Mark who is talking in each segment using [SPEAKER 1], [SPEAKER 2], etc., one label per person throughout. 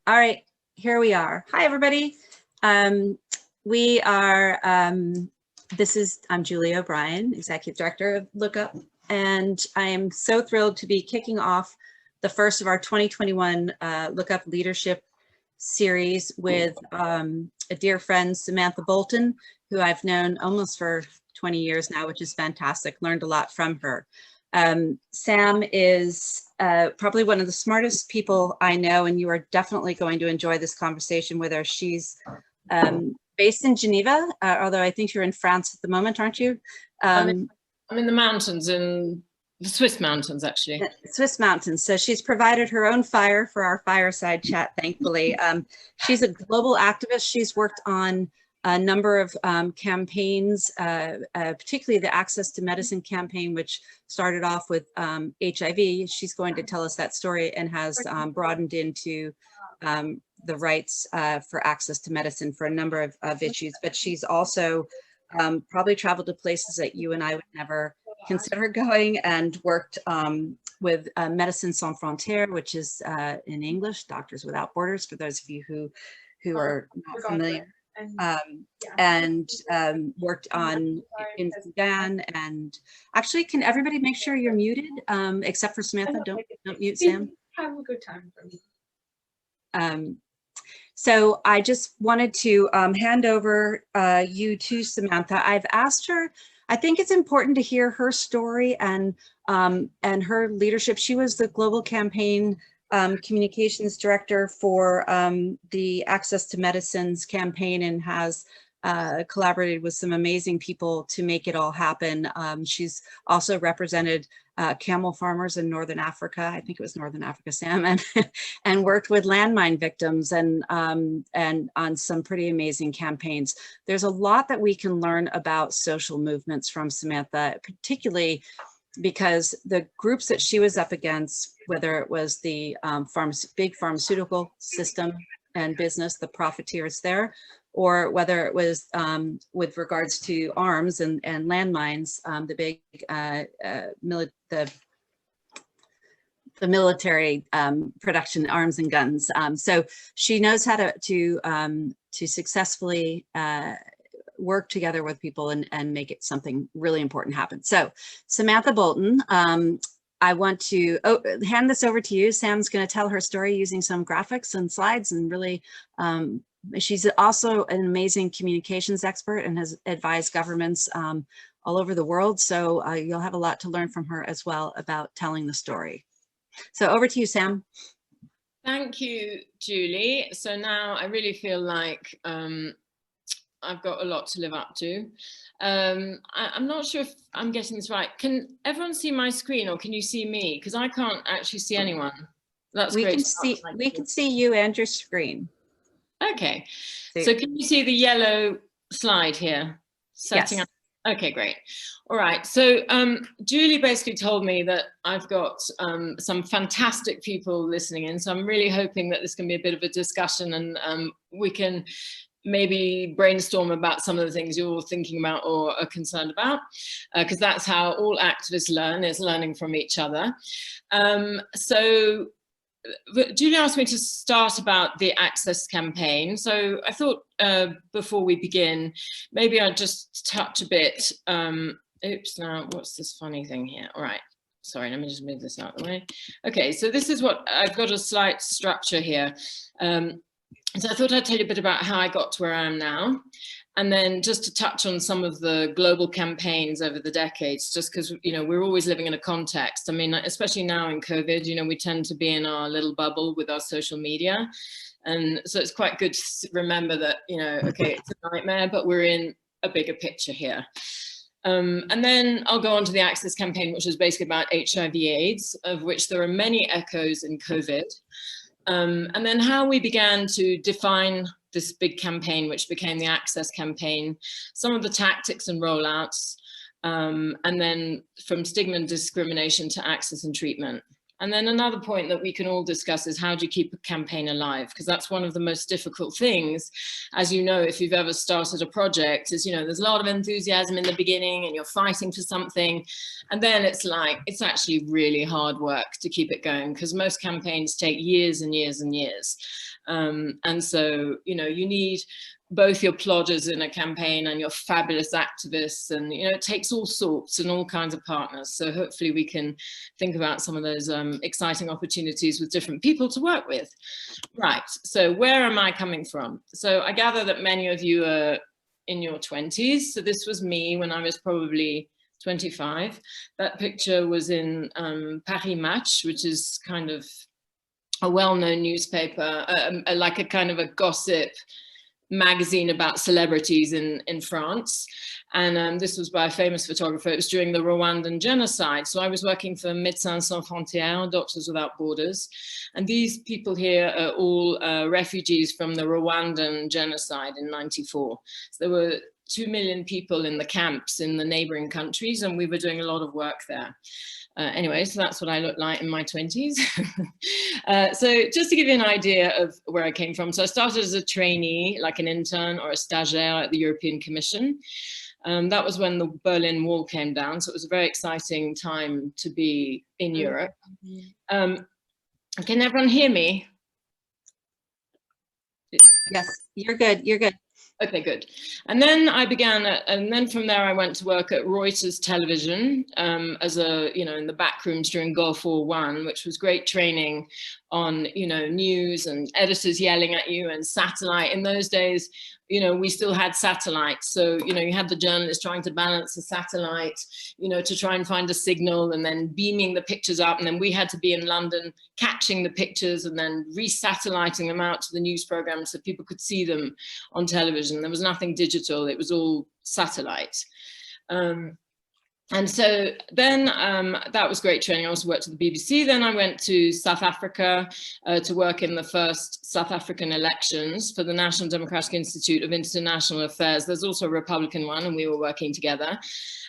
[SPEAKER 1] All right, here we are. Hi, everybody. We are, I'm Julie O'Brien, Executive Director of LookUp, and I am so thrilled to be kicking off the first of our 2021 LookUp Leadership Series with a dear friend, Samantha Bolton, who I've known almost for 20 years now, which is fantastic. Learned a lot from her. Sam is probably one of the smartest people I know, and you are definitely going to enjoy this conversation with her. She's based in Geneva, although I think you're in France at the moment, aren't you?
[SPEAKER 2] I'm in the mountains, in the Swiss mountains, actually.
[SPEAKER 1] Swiss mountains. So she's provided her own fire for our fireside chat, thankfully. She's a global activist. She's worked on a number of campaigns, particularly the Access to Medicine campaign, which started off with HIV. She's going to tell us that story and has broadened into the rights for access to medicine for a number of issues. But she's also probably traveled to places that you and I would never consider going, and worked with Médecins Sans Frontières, which is in English, Doctors Without Borders, for those of you who are not familiar. And worked on in Sudan. And actually, can everybody make sure you're muted, except for Samantha? Don't mute Sam.
[SPEAKER 3] Have a good time for me.
[SPEAKER 1] So I just wanted to hand over you to Samantha. I've asked her, I think it's important to hear her story and her leadership. She was the global campaign communications director for the Access to Medicines campaign, and has collaborated with some amazing people to make it all happen. She's also represented camel farmers in Northern Africa. I think it was Northern Africa, Sam, and worked with landmine victims and on some pretty amazing campaigns. There's a lot that we can learn about social movements from Samantha, particularly because the groups that she was up against, whether it was the big pharmaceutical system and business, the profiteers there, or whether it was with regards to arms and landmines, the big the military production, arms and guns. So she knows how to successfully work together with people and make it something really important happen. So Samantha Bolton, I want to hand this over to you. Sam's going to tell her story using some graphics and slides, and really, she's also an amazing communications expert and has advised governments all over the world. So you'll have a lot to learn from her as well about telling the story. So over to you, Sam.
[SPEAKER 2] Thank you, Julie. So now I really feel like I've got a lot to live up to. I'm not sure if I'm getting this right. Can everyone see my screen, or can you see me? Because I can't actually see anyone. That's great.
[SPEAKER 1] We can see you and your screen.
[SPEAKER 2] Okay. So can you see the yellow slide here? Setting
[SPEAKER 1] yes.
[SPEAKER 2] up. Okay, great. All right. So Julie basically told me that I've got some fantastic people listening in. So I'm really hoping that this can be a bit of a discussion, and we can maybe brainstorm about some of the things you're thinking about or are concerned about, because that's how all activists learn, is learning from each other. So Julie asked me to start about the Access campaign. So I thought before we begin, maybe I'd just touch a bit. Oops, now what's this funny thing here? All right. Sorry, let me just move this out of the way. Okay, so this is what I've got, a slight structure here. So I thought I'd tell you a bit about how I got to where I am now, and then just to touch on some of the global campaigns over the decades, just because, you know, we're always living in a context. I mean, especially now in COVID, you know, we tend to be in our little bubble with our social media. And so it's quite good to remember that, you know, okay, it's a nightmare, but we're in a bigger picture here. And then I'll go on to the Access campaign, which is basically about HIV/AIDS, of which there are many echoes in COVID. And then how we began to define this big campaign, which became the Access campaign, some of the tactics and rollouts, and then from stigma and discrimination to access and treatment. And then another point that we can all discuss is how do you keep a campaign alive? Because that's one of the most difficult things, as you know, if you've ever started a project, is, you know, there's a lot of enthusiasm in the beginning and you're fighting for something. And then it's like, it's actually really hard work to keep it going, because most campaigns take years and years and years. And so, you know, you need both your plodders in a campaign and your fabulous activists, and, you know, it takes all sorts and all kinds of partners. So hopefully we can think about some of those exciting opportunities with different people to work with. Right, so where am I coming from? So I gather that many of you are in your 20s. So this was me when I was probably 25. That picture was in Paris Match, which is kind of a well-known newspaper, like a kind of a gossip magazine about celebrities in France. And this was by a famous photographer. It was during the Rwandan genocide. So I was working for Médecins Sans Frontières, Doctors Without Borders. And these people here are all refugees from the Rwandan genocide in '94. So there were 2 million people in the camps in the neighboring countries, and we were doing a lot of work there. Anyway, so that's what I look like in my 20s. So just to give you an idea of where I came from. So I started as a trainee, like an intern or a stagiaire at the European Commission. That was when the Berlin Wall came down. So it was a very exciting time to be in Europe. Can everyone hear me?
[SPEAKER 1] Yes, you're good. You're good.
[SPEAKER 2] Okay, good. And then I began, and then from there I went to work at Reuters Television as a, you know, in the back rooms during Gulf War I, which was great training on, you know, news and editors yelling at you and satellite. In those days, you know, we still had satellites. So, you know, you had the journalist trying to balance the satellite, you know, to try and find a signal and then beaming the pictures up. And then we had to be in London catching the pictures and then re-satelliting them out to the news programs so people could see them on television. There was nothing digital, it was all satellite. And so then that was great training. I also worked at the BBC. Then I went to South Africa to work in the first South African elections for the National Democratic Institute of International Affairs. There's also a Republican one, and we were working together.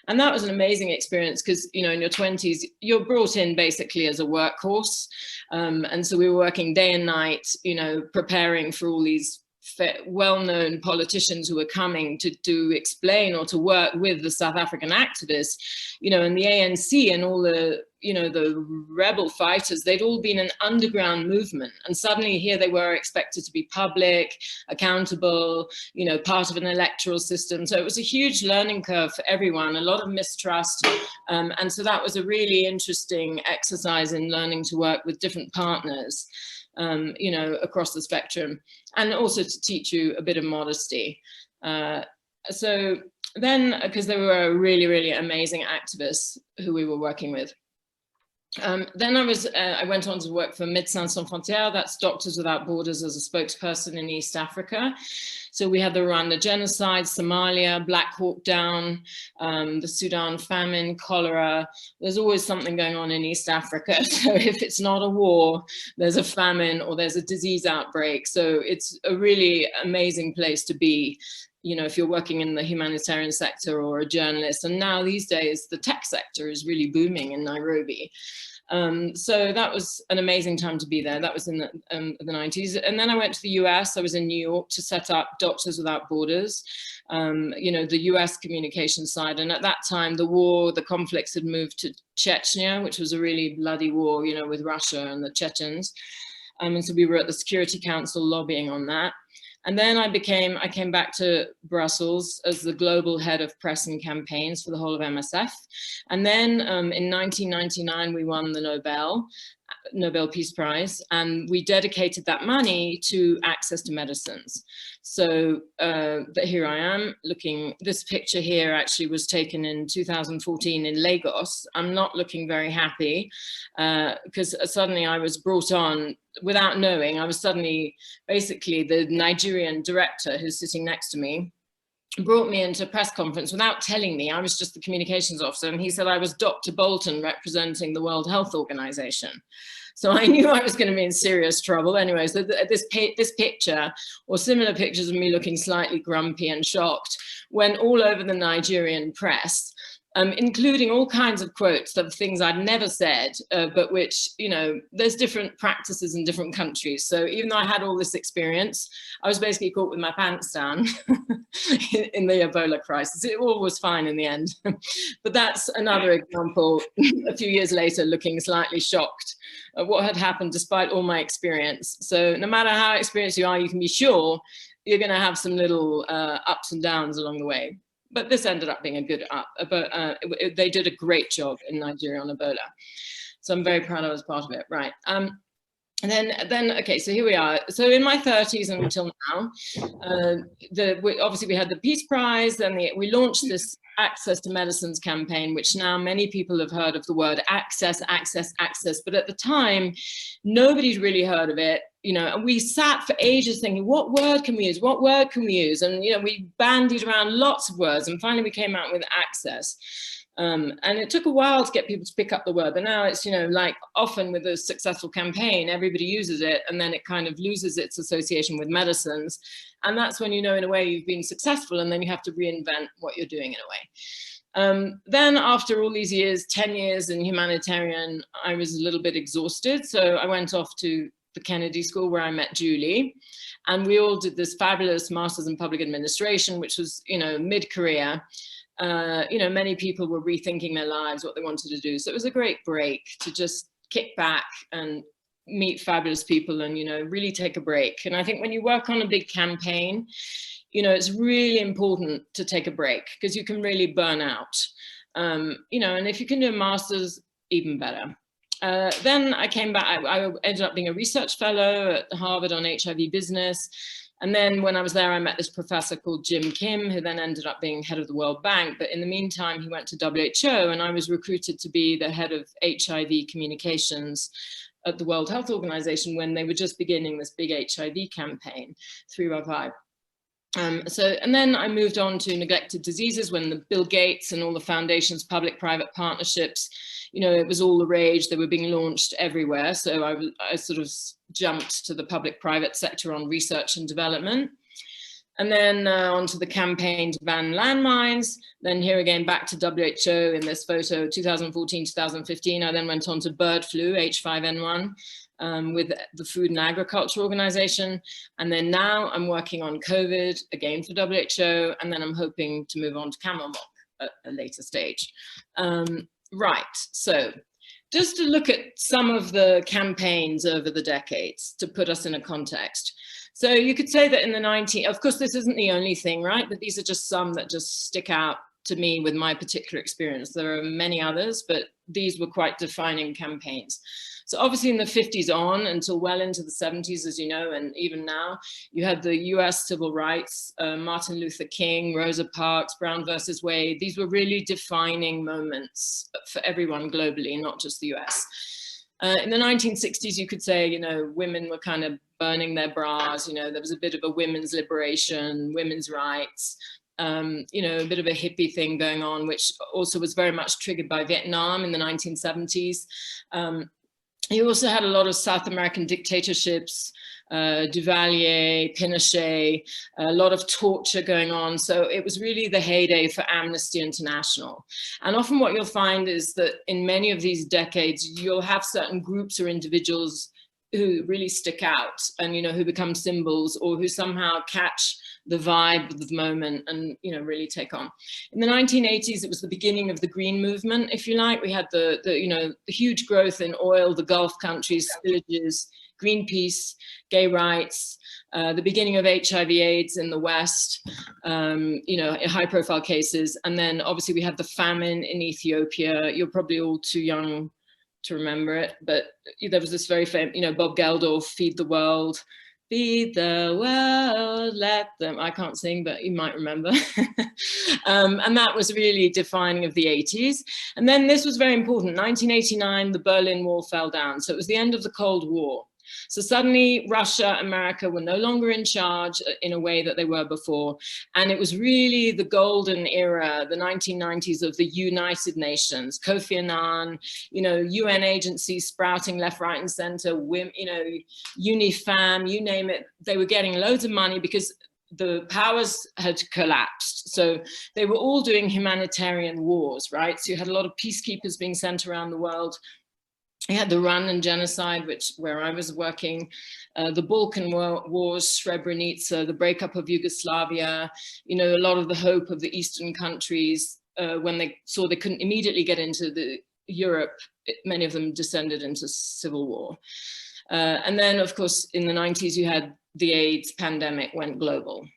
[SPEAKER 2] And that was an amazing experience because, you know, in your 20s, you're brought in basically as a workhorse. And so we were working day and night, you know, preparing for all these well-known politicians who were coming to explain or to work with the South African activists, you know, and the ANC and all the, you know, the rebel fighters, they'd all been an underground movement. And suddenly here they were expected to be public, accountable, you know, part of an electoral system. So it was a huge learning curve for everyone, a lot of mistrust. And so that was a really interesting exercise in learning to work with different partners, you know, across the spectrum, and also to teach you a bit of modesty. So then, because there were really, really amazing activists who we were working with. Then I went on to work for Médecins Sans Frontières, that's Doctors Without Borders, as a spokesperson in East Africa. So we had the Rwanda genocide, Somalia, Black Hawk Down, the Sudan famine, cholera. There's always something going on in East Africa. So if it's not a war, there's a famine or there's a disease outbreak. So it's a really amazing place to be, you know, if you're working in the humanitarian sector or a journalist. And now these days, the tech sector is really booming in Nairobi. So that was an amazing time to be there. That was in the 90s. And then I went to the US. I was in New York to set up Doctors Without Borders, you know, the US communication side. And at that time, the conflicts had moved to Chechnya, which was a really bloody war, you know, with Russia and the Chechens. And so we were at the Security Council lobbying on that. And then I came back to Brussels as the global head of press and campaigns for the whole of MSF. And then in 1999, we won the Nobel Peace Prize, and we dedicated that money to access to medicines. So here I am looking, this picture here actually was taken in 2014 in Lagos. I'm not looking very happy because suddenly I was brought on without knowing. I was suddenly, basically the Nigerian director who's sitting next to me brought me into a press conference without telling me. I was just the communications officer, and he said I was Dr. Bolton representing the World Health Organization. So I knew I was going to be in serious trouble. Anyway, so this picture, or similar pictures of me looking slightly grumpy and shocked, went all over the Nigerian press. including all kinds of quotes of things I'd never said, but which, you know, there's different practices in different countries. So even though I had all this experience, I was basically caught with my pants down in the Ebola crisis. It all was fine in the end. But that's another example, a few years later, looking slightly shocked at what had happened despite all my experience. So no matter how experienced you are, you can be sure you're going to have some little ups and downs along the way. But this ended up being a good up. But they did a great job in Nigeria on Ebola. So I'm very proud I was part of it. Right. And then, okay, so here we are. So in my 30s and until now, obviously we had the Peace Prize, then we launched this Access to Medicines campaign, which now many people have heard of the word access, but at the time, nobody's really heard of it. You know, and we sat for ages thinking, what word can we use? What word can we use? And, you know, we bandied around lots of words, and finally we came out with access. And it took a while to get people to pick up the word, but now it's, you know, like often with a successful campaign, everybody uses it, and then it kind of loses its association with medicines. And that's when, you know, in a way you've been successful, and then you have to reinvent what you're doing in a way. Then after all these years, 10 years in humanitarian, I was a little bit exhausted. So I went off to the Kennedy School where I met Julie, and we all did this fabulous Masters in Public Administration, which was, you know, mid-career. You know, many people were rethinking their lives, what they wanted to do. So it was a great break to just kick back and meet fabulous people and, you know, really take a break. And I think when you work on a big campaign, you know, it's really important to take a break because you can really burn out. You know, and if you can do a master's, even better. Then I came back, I ended up being a research fellow at Harvard on HIV business. And then when I was there, I met this professor called Jim Kim, who then ended up being head of the World Bank. But in the meantime, he went to WHO, and I was recruited to be the head of HIV communications at the World Health Organization when they were just beginning this big HIV campaign, 3x5. And then I moved on to neglected diseases when the Bill Gates and all the foundations, public-private partnerships, you know, it was all the rage. They were being launched everywhere. So I sort of jumped to the public-private sector on research and development. And then onto the campaign to ban landmines. Then here again, back to WHO in this photo, 2014, 2015. I then went on to bird flu, H5N1. With the Food and Agriculture Organization. And then now I'm working on COVID, again for WHO, and then I'm hoping to move on to camel milk at a later stage. Right, so just to look at some of the campaigns over the decades to put us in a context. So you could say that in the of course this isn't the only thing, right? But these are just some that just stick out to me with my particular experience. There are many others, but these were quite defining campaigns. So obviously in the 50s on until well into the 70s, as you know, and even now, you had the US civil rights, Martin Luther King, Rosa Parks, Brown versus Wade. These were really defining moments for everyone globally, not just the US. In the 1960s, you could say, you know, women were kind of burning their bras, you know, there was a bit of a women's liberation, women's rights. You know, a bit of a hippie thing going on, which also was very much triggered by Vietnam in the 1970s. You also had a lot of South American dictatorships, Duvalier, Pinochet, a lot of torture going on. So it was really the heyday for Amnesty International. And often what you'll find is that in many of these decades, you'll have certain groups or individuals who really stick out and, you know, who become symbols or who somehow catch the vibe of the moment and, you know, really take on. In the 1980s, it was the beginning of the green movement, if you like. We had the you know, the huge growth in oil, the Gulf countries, villages, Greenpeace, gay rights, the beginning of HIV/AIDS in the West, you know, high profile cases. And then obviously we had the famine in Ethiopia. You're probably all too young to remember it, but there was this very famous, you know, Bob Geldof, Feed the World. Feed the world, let them, I can't sing, but you might remember. And that was really defining of the 80s. And then this was very important, 1989, the Berlin Wall fell down. So it was the end of the Cold War. So suddenly Russia, America were no longer in charge in a way that they were before. And it was really the golden era, the 1990s of the United Nations, Kofi Annan, you know, UN agencies sprouting left, right, and center, you know, UNIFAM, you name it. They were getting loads of money because the powers had collapsed. So they were all doing humanitarian wars, right? So you had a lot of peacekeepers being sent around the world. You had the Rwandan genocide, where I was working, the Balkan Wars, Srebrenica, the breakup of Yugoslavia, you know, a lot of the hope of the Eastern countries, when they saw they couldn't immediately get into Europe, many of them descended into civil war. And then, of course, in the 90s, you had the AIDS pandemic went global.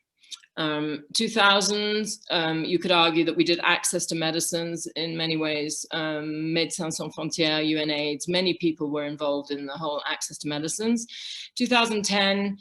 [SPEAKER 2] 2000s, you could argue that we did access to medicines in many ways. Médecins Sans Frontières, UNAIDS, many people were involved in the whole access to medicines. 2010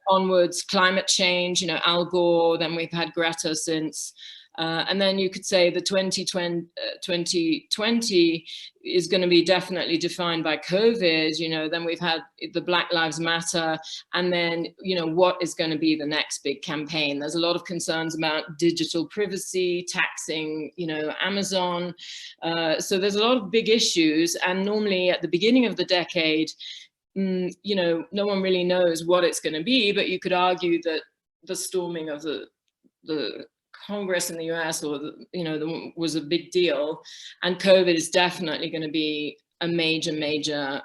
[SPEAKER 2] onwards, climate change, you know, Al Gore, then we've had Greta since. And then you could say the 2020 is going to be definitely defined by COVID, you know, then we've had the Black Lives Matter, and then, you know, what is going to be the next big campaign? There's a lot of concerns about digital privacy, taxing, you know, Amazon. So there's a lot of big issues. And normally at the beginning of the decade, you know, no one really knows what it's going to be, but you could argue that the storming of the Congress in the US, or was a big deal, and COVID is definitely going to be a major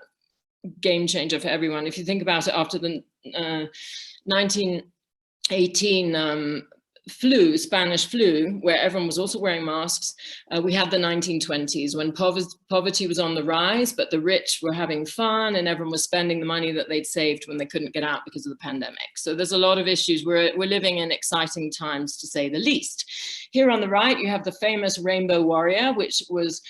[SPEAKER 2] game changer for everyone. If you think about it, after the 1918 Spanish flu, where everyone was also wearing masks, we had the 1920s when poverty was on the rise, but the rich were having fun and everyone was spending the money that they'd saved when they couldn't get out because of the pandemic. So there's a lot of issues. We're living in exciting times, to say the least. Here on the right, you have the famous Rainbow Warrior, which was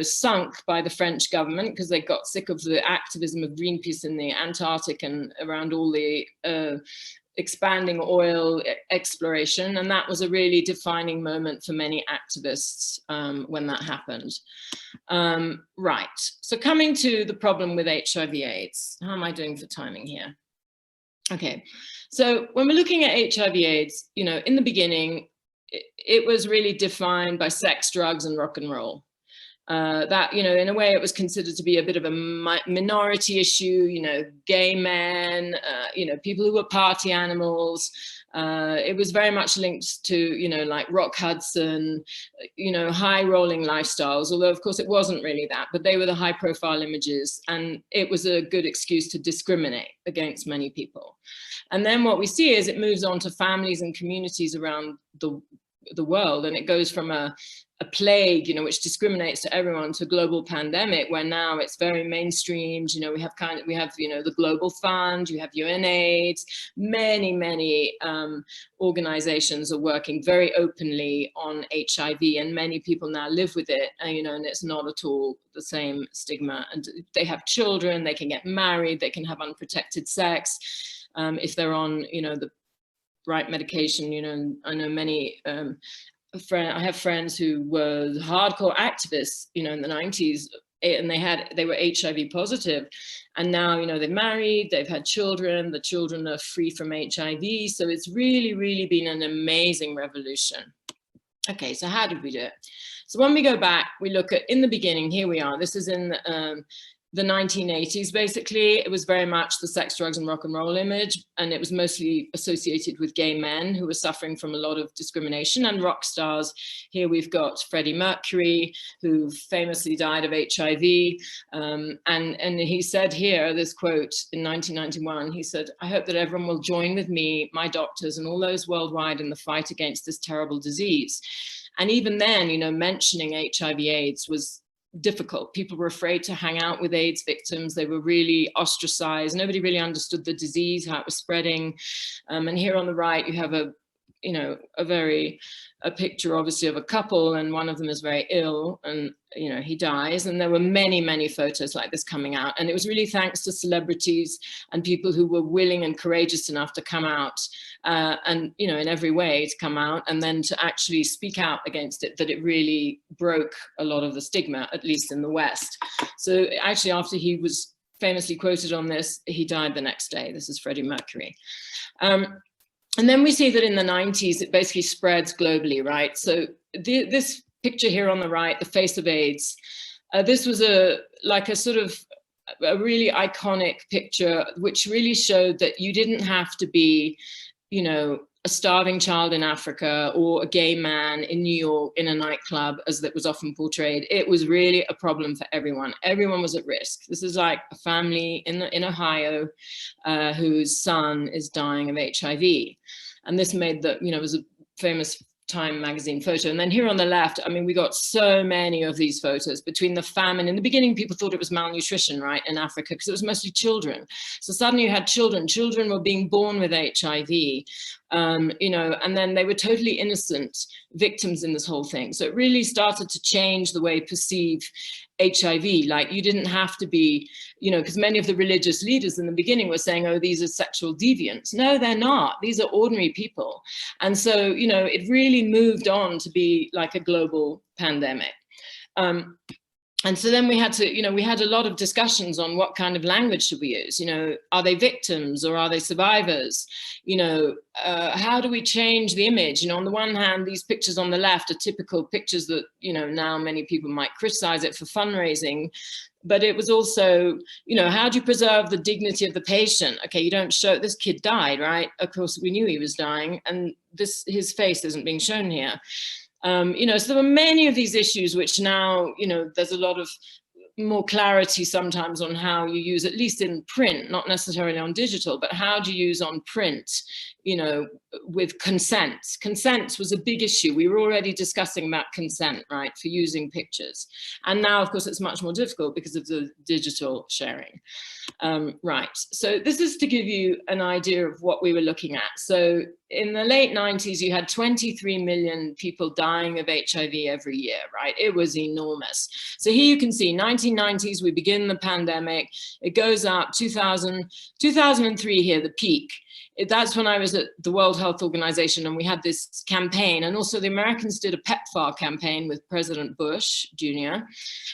[SPEAKER 2] sunk by the French government because they got sick of the activism of Greenpeace in the Antarctic and around all the expanding oil exploration. And that was a really defining moment for many activists when that happened. Right, so coming to the problem with HIV/AIDS. How am I doing for timing here? Okay, so when we're looking at HIV/AIDS, you know, in the beginning, it was really defined by sex, drugs, and rock and roll. That, you know, in a way it was considered to be a bit of a minority issue, you know, gay men, you know, people who were party animals. It was very much linked to, you know, like Rock Hudson, you know, high rolling lifestyles, although of course it wasn't really that, but they were the high profile images, and it was a good excuse to discriminate against many people. And then what we see is it moves on to families and communities around the world, and it goes from a plague, you know, which discriminates to everyone, to a global pandemic, where now it's very mainstreamed. You know, we have you know, the Global Fund, you have UNAIDS, many organizations are working very openly on HIV, and many people now live with it, and, you know, and it's not at all the same stigma. And they have children, they can get married, they can have unprotected sex if they're on, you know, the right medication. You know, and I know many I have friends who were hardcore activists, you know, in the 90s, and they were HIV positive, and now, you know, they're married, they've had children, the children are free from HIV. So it's really been an amazing revolution. Okay, so how did we do it? So when we go back, we look at, in the beginning, here we are, this is in the 1980s, basically. It was very much the sex, drugs, and rock and roll image, and it was mostly associated with gay men who were suffering from a lot of discrimination, and rock stars. Here we've got Freddie Mercury, who famously died of HIV, and he said here, this quote in 1991, he said, "I hope that everyone will join with me, my doctors, and all those worldwide in the fight against this terrible disease." And even then, you know, mentioning HIV/AIDS was difficult. People were afraid to hang out with AIDS victims. They were really ostracized. Nobody really understood the disease, how it was spreading. And here on the right, you have a picture, obviously, of a couple, and one of them is very ill, and, you know, he dies. And there were many photos like this coming out. And it was really thanks to celebrities and people who were willing and courageous enough to come out, and, you know, in every way to come out and then to actually speak out against it, that it really broke a lot of the stigma, at least in the West. So actually, after he was famously quoted on this, he died the next day. This is Freddie Mercury. And then we see that in the 90s, it basically spreads globally, right? So this picture here on the right, the face of AIDS, this was a really iconic picture, which really showed that you didn't have to be you know, a starving child in Africa or a gay man in New York in a nightclub, as that was often portrayed. It was really a problem for everyone. Everyone was at risk. This is like a family in Ohio whose son is dying of HIV. And this made the, you know, it was a famous Time magazine photo. And then here on the left, I mean, we got so many of these photos between the famine. In the beginning, people thought it was malnutrition, right, in Africa, because it was mostly children. So suddenly you had children. Children were being born with HIV, you know, and then they were totally innocent victims in this whole thing. So it really started to change the way we perceive HIV. Like, you didn't have to be, you know, because many of the religious leaders in the beginning were saying, oh, these are sexual deviants. No, they're not. These are ordinary people. And so, you know, it really moved on to be like a global pandemic. And so then we had to, you know, we had a lot of discussions on what kind of language should we use. You know, are they victims or are they survivors? You know, how do we change the image? You know, on the one hand, these pictures on the left are typical pictures that, you know, now many people might criticize it for fundraising. But it was also, you know, how do you preserve the dignity of the patient? Okay, you don't show, this kid died, right? Of course, we knew he was dying, and his face isn't being shown here. You know, so there were many of these issues which now, you know, there's a lot of more clarity sometimes on how you use, at least in print, not necessarily on digital, but how do you use on print, you know, with consent. Consent was a big issue. We were already discussing about consent, right, for using pictures. And now, of course, it's much more difficult because of the digital sharing. Right, so this is to give you an idea of what we were looking at. So in the late 90s, you had 23 million people dying of HIV every year, right? It was enormous. So here you can see 1990s, we begin the pandemic. It goes up 2003 here, the peak. That's when I was at the World Health Organization, and we had this campaign. And also the Americans did a PEPFAR campaign with President Bush Jr.,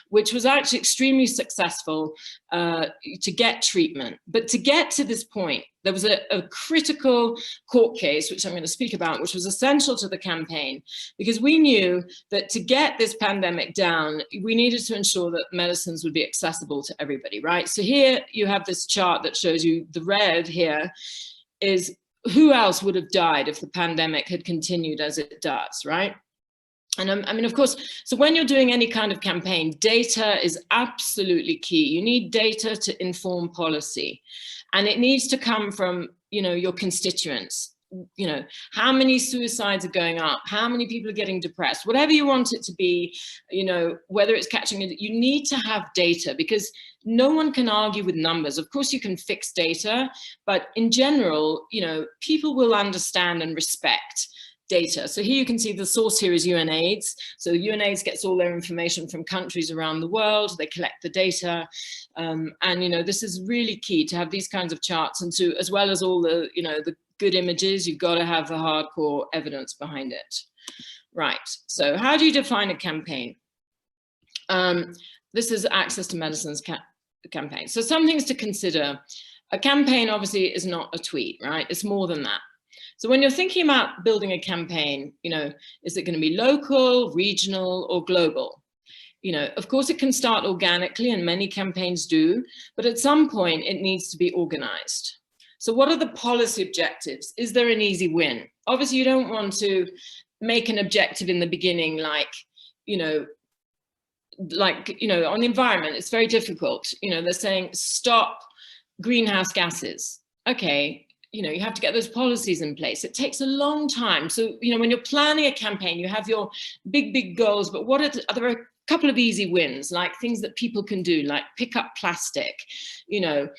[SPEAKER 2] which was actually extremely successful to get treatment. But to get to this point, there was a critical court case, which I'm going to speak about, which was essential to the campaign, because we knew that to get this pandemic down, we needed to ensure that medicines would be accessible to everybody, right? So here you have this chart that shows you the red here is who else would have died if the pandemic had continued as it does, right? And I mean, of course, so when you're doing any kind of campaign, data is absolutely key. You need data to inform policy, and it needs to come from, you know, your constituents. You know, how many suicides are going up, how many people are getting depressed, whatever you want it to be, you know, whether it's catching it, you need to have data, because no one can argue with numbers. Of course, you can fix data, but in general, you know, people will understand and respect data. So here you can see the source here is UNAIDS. So UNAIDS gets all their information from countries around the world. They collect the data. And, you know, this is really key to have these kinds of charts, and to, as well as all the, you know, the good images, you've got to have the hardcore evidence behind it. Right, so how do you define a campaign? This is Access to Medicines campaign. So some things to consider. A campaign obviously is not a tweet, right? It's more than that. So when you're thinking about building a campaign, you know, is it going to be local, regional, or global? You know, of course it can start organically, and many campaigns do, but at some point it needs to be organized. So what are the policy objectives? Is there an easy win? Obviously, you don't want to make an objective in the beginning, like, you know, on the environment, it's very difficult. You know, they're saying stop greenhouse gases. Okay, you know, you have to get those policies in place. It takes a long time. So, you know, when you're planning a campaign, you have your big goals, but what are there are a couple of easy wins, like things that people can do, like pick up plastic, you know.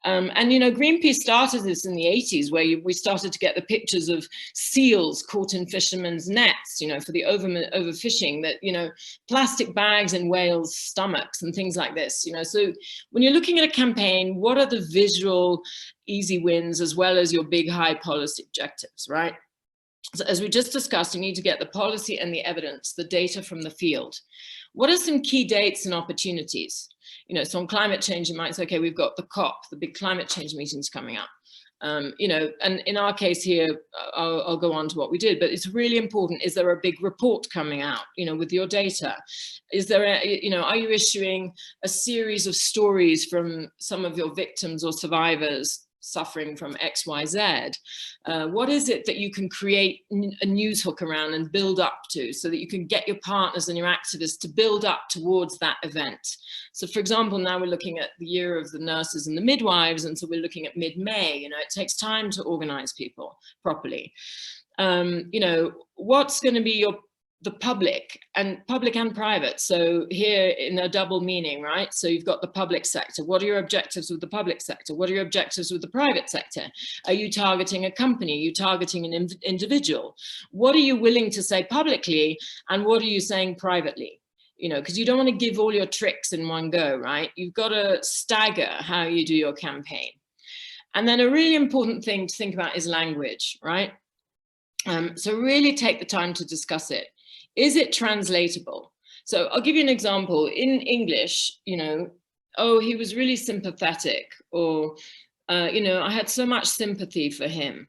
[SPEAKER 2] And, you know, Greenpeace started this in the 80s, where we started to get the pictures of seals caught in fishermen's nets, you know, for the overfishing, that, you know, plastic bags in whales' stomachs and things like this, you know. So when you're looking at a campaign, what are the visual easy wins as well as your big high policy objectives, right? So as we just discussed, you need to get the policy and the evidence, the data from the field. What are some key dates and opportunities? You know, so on climate change, you might say, okay, we've got the COP, the big climate change meetings coming up. You know, and in our case here, I'll go on to what we did, but it's really important. Is there a big report coming out, you know, with your data? Is there a, you know, are you issuing a series of stories from some of your victims or survivors suffering from XYZ? What is it that you can create a news hook around and build up to, so that you can get your partners and your activists to build up towards that event? So for example, now we're looking at the year of the nurses and the midwives, and so we're looking at mid-May. You know, it takes time to organize people properly. You know, what's going to be the public and private. So here in a double meaning, right? So you've got the public sector. What are your objectives with the public sector? What are your objectives with the private sector? Are you targeting a company? Are you targeting an individual? What are you willing to say publicly, and what are you saying privately? You know, because you don't want to give all your tricks in one go, right? You've got to stagger how you do your campaign. And then a really important thing to think about is language, right? So really take the time to discuss it. Is it translatable? So I'll give you an example. In English, you know, oh, he was really sympathetic, or, you know, I had so much sympathy for him.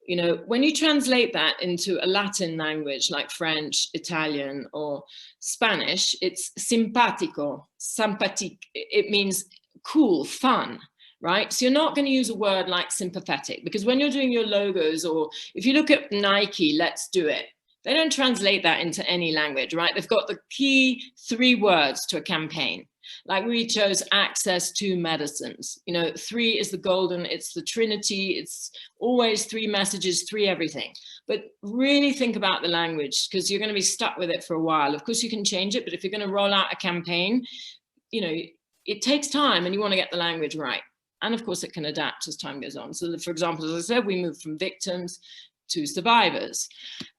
[SPEAKER 2] You know, when you translate that into a Latin language like French, Italian, or Spanish, it's simpatico, sympatique. It means cool, fun. Right? So you're not going to use a word like sympathetic, because when you're doing your logos, or if you look at Nike, let's do it, they don't translate that into any language, right? They've got the key 3 words to a campaign. Like we chose access to medicines. You know, 3 is the golden, it's the Trinity, it's always 3 messages, 3 everything. But really think about the language, because you're going to be stuck with it for a while. Of course, you can change it, but if you're going to roll out a campaign, you know, it takes time, and you want to get the language right. And of course, it can adapt as time goes on. So for example, as I said, we moved from victims to survivors.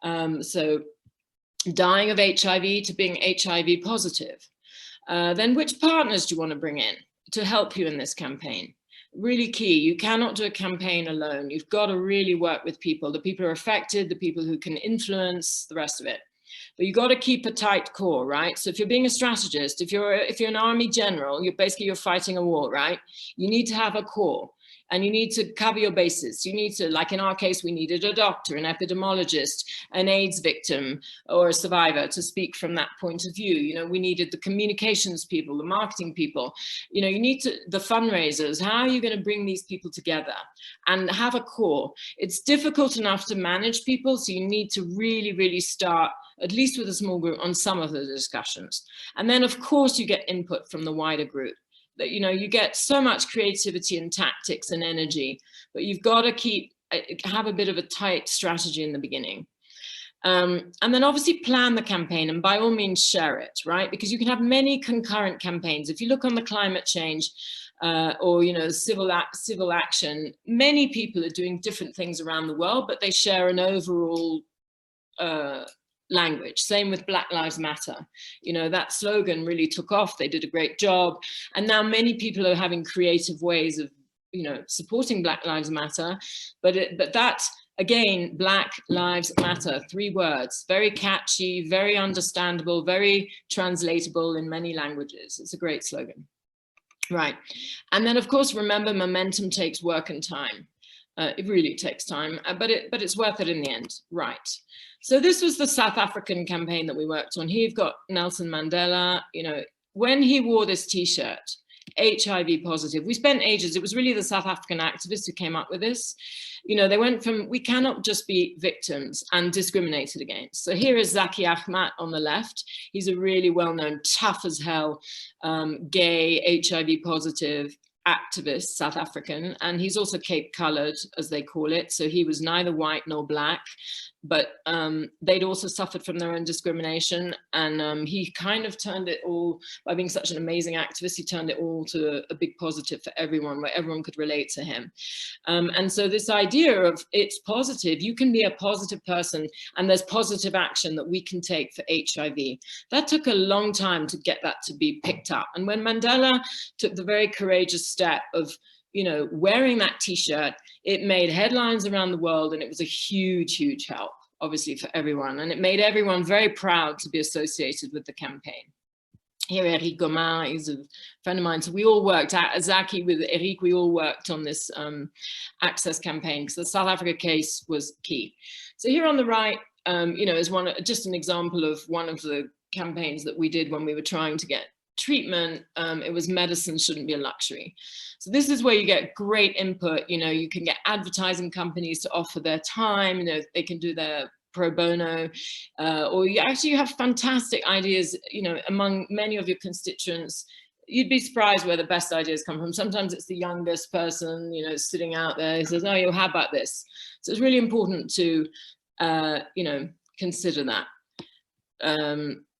[SPEAKER 2] So dying of HIV to being HIV positive. Then which partners do you want to bring in to help you in this campaign? Really key. You cannot do a campaign alone. You've got to really work with people, the people who are affected, the people who can influence, the rest of it. But you got to keep a tight core, right? So if you're being a strategist, if you're an army general, you're fighting a war, right? You need to have a core, and you need to cover your bases. You need to, like in our case, we needed a doctor, an epidemiologist, an AIDS victim, or a survivor to speak from that point of view. You know, we needed the communications people, the marketing people. You know, you need the fundraisers. How are you going to bring these people together and have a core? It's difficult enough to manage people, so you need to really, really start at least with a small group on some of the discussions. And then of course you get input from the wider group. That, you know, you get so much creativity and tactics and energy, but you've got to have a bit of a tight strategy in the beginning. And then obviously plan the campaign, and by all means share it, right? Because you can have many concurrent campaigns. If you look on the climate change or, you know, civil action, many people are doing different things around the world, but they share an overall language. Same with Black Lives Matter. You know, that slogan really took off. They did a great job. And now many people are having creative ways of, you know, supporting Black Lives Matter. But that, again, Black Lives Matter, 3 words, very catchy, very understandable, very translatable in many languages. It's a great slogan. Right. And then, of course, remember, momentum takes work and time. It really takes time, but it's worth it in the end. Right. So this was the South African campaign that we worked on. Here you've got Nelson Mandela. You know, when he wore this T-shirt, HIV positive, we spent ages. It was really the South African activists who came up with this. You know, they went from, we cannot just be victims and discriminated against. So here is Zaki Ahmat on the left. He's a really well-known, tough as hell, gay, HIV positive activist, South African, and he's also Cape colored, as they call it. So he was neither white nor black, but they'd also suffered from their own discrimination. And he kind of turned it all, by being such an amazing activist, he turned it all to a big positive for everyone, where everyone could relate to him. And so this idea of it's positive, you can be a positive person, and there's positive action that we can take for HIV. That took a long time to get that to be picked up. And when Mandela took the very courageous step of, you know, wearing that T-shirt, it made headlines around the world, and it was a huge, huge help, obviously, for everyone. And it made everyone very proud to be associated with the campaign. Here, Eric Gomin is a friend of mine. So we all worked, Zaki with Eric, we all worked on this access campaign, because the South Africa case was key. So here on the right, you know, is just an example of one of the campaigns that we did when we were trying to get treatment, it was medicine shouldn't be a luxury. So this is where you get great input. You know, you can get advertising companies to offer their time, you know, they can do their pro bono, or you actually have fantastic ideas, you know, among many of your constituents. You'd be surprised where the best ideas come from. Sometimes it's the youngest person, you know, sitting out there who says, oh, yo, how about this? So it's really important to, you know, consider that.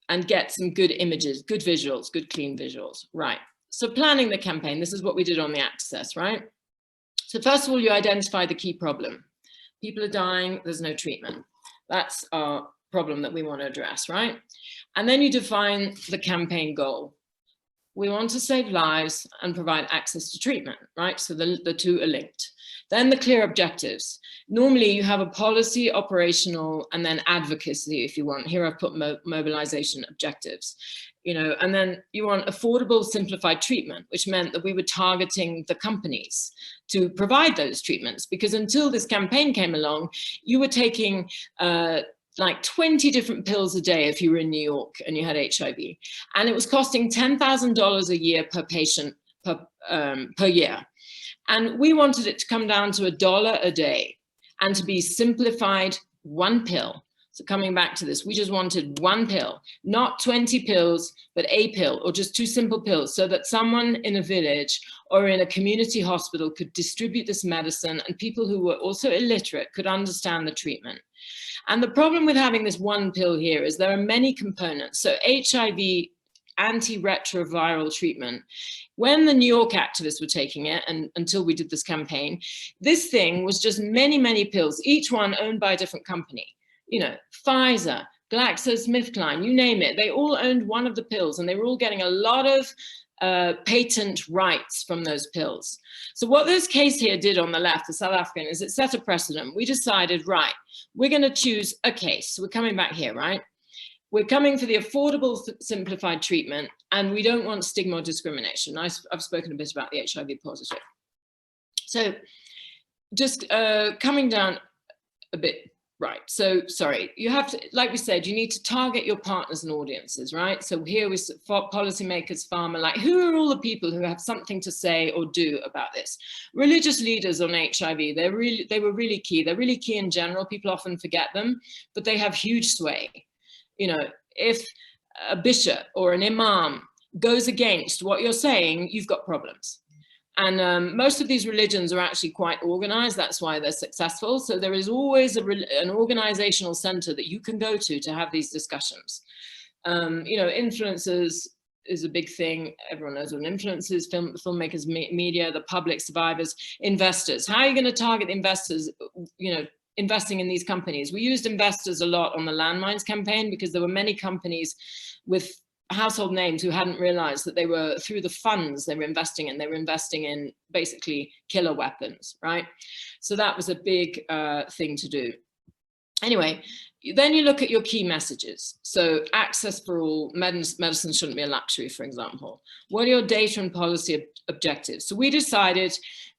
[SPEAKER 2] And get some good images, good visuals, good clean visuals, right? So planning the campaign, this is what we did on the Access, right? So first of all, you identify the key problem. People are dying, there's no treatment. That's our problem that we want to address, right? And then you define the campaign goal. We want to save lives and provide access to treatment, right? So the two are linked. Then the clear objectives. Normally you have a policy, operational, and then advocacy if you want. Here I've put mobilization objectives, you know, and then you want affordable, simplified treatment, which meant that we were targeting the companies to provide those treatments, because until this campaign came along, you were taking like 20 different pills a day if you were in New York and you had HIV. And it was costing $10,000 a year per patient per year. And we wanted it to come down to $1 a day and to be simplified, one pill. So coming back to this, we just wanted one pill, not 20 pills, but a pill or just 2 simple pills, so that someone in a village or in a community hospital could distribute this medicine and people who were also illiterate could understand the treatment. And the problem with having this one pill here is there are many components. So HIV antiretroviral treatment, when the New York activists were taking it, and until we did this campaign, this thing was just many, many pills, each one owned by a different company. You know, Pfizer, GlaxoSmithKline, you name it, they all owned one of the pills and they were all getting a lot of patent rights from those pills. So what this case here did on the left, the South African, is it set a precedent. We decided, right, we're going to choose a case. So we're coming back here, right? We're coming for the affordable, simplified treatment, and we don't want stigma or discrimination. I've spoken a bit about the HIV positive. So just coming down a bit, right. So, sorry, you have to, like we said, you need to target your partners and audiences, right? So here we policymakers, pharma, like who are all the people who have something to say or do about this? Religious leaders on HIV, they were really key. They're really key in general. People often forget them, but they have huge sway. You know, if a bishop or an imam goes against what you're saying, you've got problems. And most of these religions are actually quite organized. That's why they're successful. So there is always an organizational center that you can go to have these discussions. You know, influencers is a big thing. Everyone knows what an influencer is, filmmakers, media, the public, survivors, investors. How are you going to target investors, you know, investing in these companies? We used investors a lot on the landmines campaign because there were many companies with household names who hadn't realized that they were, through the funds they were investing in basically killer weapons, right? So that was a big thing to do. Anyway, then you look at your key messages. So access for all, medicine shouldn't be a luxury, for example. What are your data and policy objectives? So we decided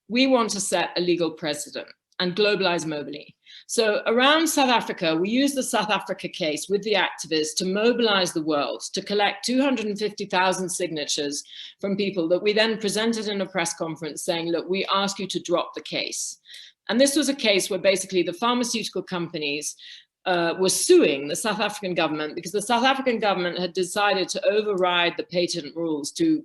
[SPEAKER 2] we want to set a legal precedent and globalize mobility. So around South Africa, we used the South Africa case with the activists to mobilize the world, to collect 250,000 signatures from people that we then presented in a press conference saying, look, we ask you to drop the case. And this was a case where basically the pharmaceutical companies were suing the South African government because the South African government had decided to override the patent rules to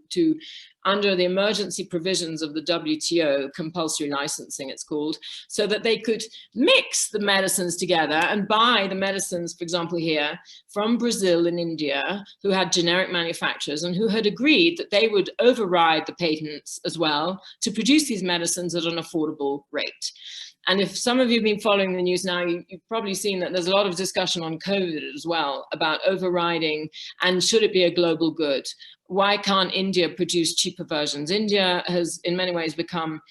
[SPEAKER 2] under the emergency provisions of the WTO, compulsory licensing it's called, so that they could mix the medicines together and buy the medicines, for example here, from Brazil and India, who had generic manufacturers and who had agreed that they would override the patents as well to produce these medicines at an affordable rate. And if some of you have been following the news now, you've probably seen that there's a lot of discussion on COVID as well about overriding and should it be a global good? Why can't India produce cheaper versions? India has in many ways become,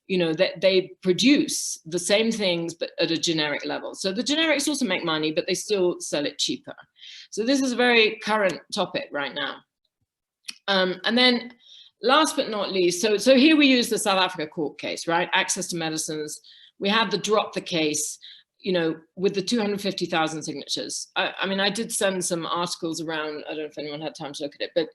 [SPEAKER 2] you know, they produce the same things but at a generic level. So the generics also make money, but they still sell it cheaper. So this is a very current topic right now. And then last but not least, so here we use the South Africa court case, right? Access to medicines. We had the drop the case, you know, with the 250,000 signatures. I mean, I did send some articles around. I don't know if anyone had time to look at it, but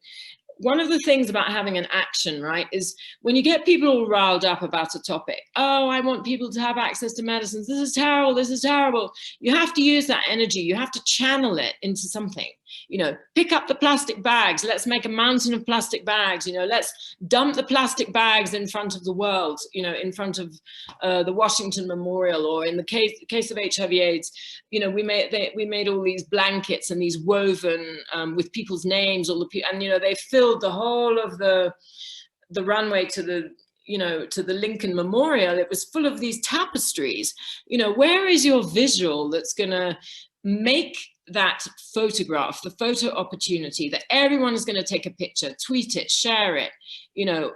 [SPEAKER 2] one of the things about having an action, right, is when you get people all riled up about a topic, oh, I want people to have access to medicines, this is terrible, this is terrible. You have to use that energy, you have to channel it into something. You know, pick up the plastic bags, let's make a mountain of plastic bags, you know, let's dump the plastic bags in front of the world, you know, in front of the Washington Memorial, or in the case of HIV/AIDS, you know, we made all these blankets and these woven with people's names, all the people, and you know, they filled the whole of the runway to the, you know, to the Lincoln Memorial. It was full of these tapestries. You know, where is your visual that's gonna make that photograph, the photo opportunity that everyone is going to take a picture, tweet it, share it, you know,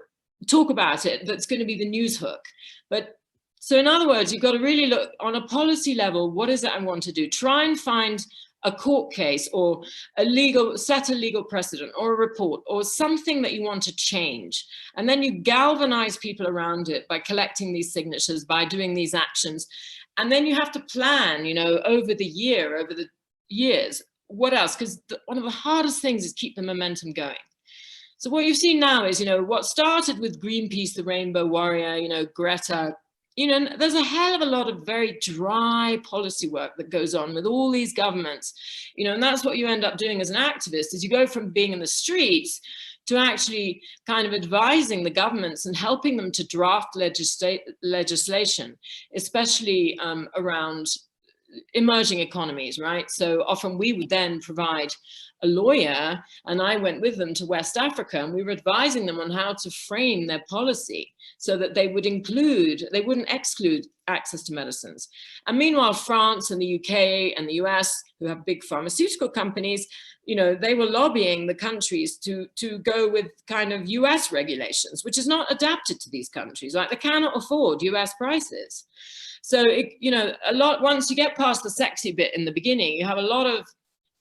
[SPEAKER 2] talk about it, that's going to be the news hook. But so in other words, you've got to really look on a policy level, what is it I want to do? Try and find a court case or set a legal precedent or a report or something that you want to change. And then you galvanize people around it by collecting these signatures, by doing these actions. And then you have to plan, you know, over the years, what else? Because one of the hardest things is keep the momentum going. So what you've seen now is, you know, what started with Greenpeace, the Rainbow Warrior, you know, Greta, you know, there's a hell of a lot of very dry policy work that goes on with all these governments, you know, and that's what you end up doing as an activist, is you go from being in the streets to actually kind of advising the governments and helping them to draft legislation, especially around emerging economies, right? So often we would then provide a lawyer, and I went with them to West Africa, and we were advising them on how to frame their policy so that they wouldn't exclude access to medicines. And meanwhile, France and the UK and the US, who have big pharmaceutical companies, you know, they were lobbying the countries to go with kind of US regulations, which is not adapted to these countries. Like, they cannot afford US prices. So, you know, once you get past the sexy bit in the beginning, you have a lot of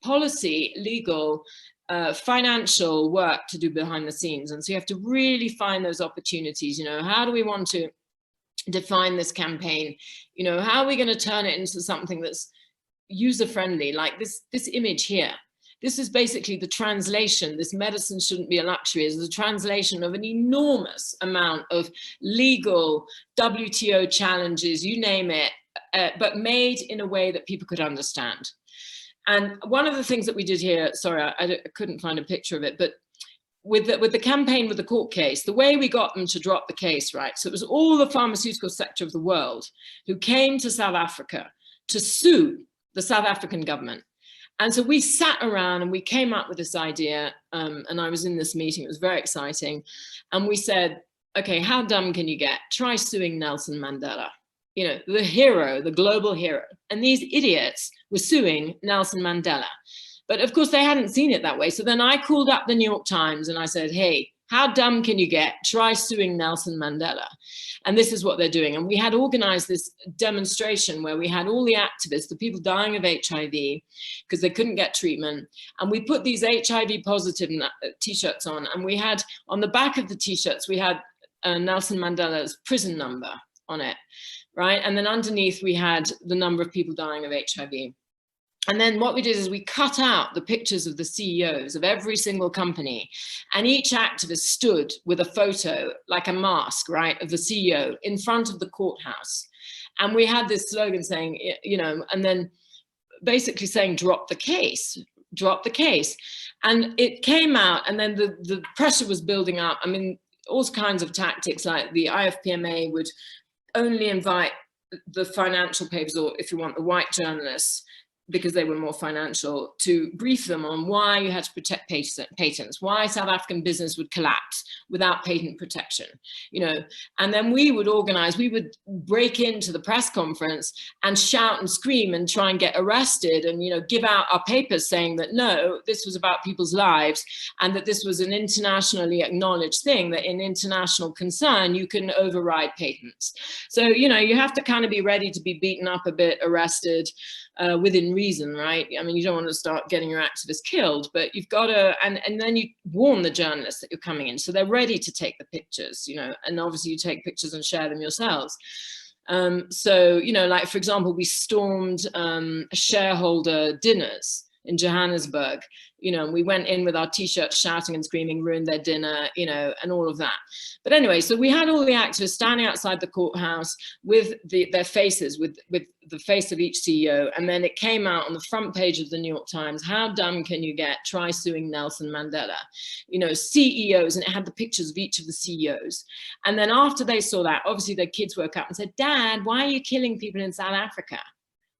[SPEAKER 2] policy, legal, financial work to do behind the scenes. And so you have to really find those opportunities. You know, how do we want to define this campaign? You know, how are we going to turn it into something that's user-friendly, like this image here? This is basically the translation. This medicine shouldn't be a luxury. Is the translation of an enormous amount of legal WTO challenges, you name it, but made in a way that people could understand. And one of the things that we did here, sorry, I couldn't find a picture of it, but with the campaign, with the court case, the way we got them to drop the case, right? So it was all the pharmaceutical sector of the world who came to South Africa to sue the South African government. And so we sat around and we came up with this idea, and I was in this meeting, it was very exciting. And we said, okay, how dumb can you get? Try suing Nelson Mandela, you know, the hero, the global hero. And these idiots were suing Nelson Mandela. But of course they hadn't seen it that way. So then I called up the New York Times and I said, hey, how dumb can you get? Try suing Nelson Mandela. And this is what they're doing. And we had organized this demonstration where we had all the activists, the people dying of HIV because they couldn't get treatment. And we put these HIV positive t-shirts on. And we had on the back of the t-shirts, we had Nelson Mandela's prison number on it, right? And then underneath we had the number of people dying of HIV. And then what we did is we cut out the pictures of the CEOs of every single company, and each activist stood with a photo, like a mask, right, of the CEO in front of the courthouse. And we had this slogan saying, you know, and then basically saying, drop the case, drop the case. And it came out, and then the pressure was building up. I mean, all kinds of tactics, like the IFPMA would only invite the financial papers, or if you want, the white journalists, because they were more financial, to brief them on why you had to protect patents, why South African business would collapse without patent protection, you know. And then we would organize, we would break into the press conference and shout and scream and try and get arrested and, you know, give out our papers saying that, no, this was about people's lives and that this was an internationally acknowledged thing, that in international concern, you can override patents. So, you know, you have to kind of be ready to be beaten up a bit, arrested, within reason, right? I mean, you don't want to start getting your activists killed, but you've got to, and then you warn the journalists that you're coming in, so they're ready to take the pictures, you know, and obviously you take pictures and share them yourselves. So, you know, like, for example, we stormed shareholder dinners in Johannesburg, you know, and we went in with our t-shirts shouting and screaming, ruined their dinner, you know, and all of that. But anyway, so we had all the actors standing outside the courthouse with their faces, with the face of each CEO. And then it came out on the front page of the New York Times, how dumb can you get? Try suing Nelson Mandela. You know, CEOs, and it had the pictures of each of the CEOs. And then after they saw that, obviously their kids woke up and said, Dad, why are you killing people in South Africa?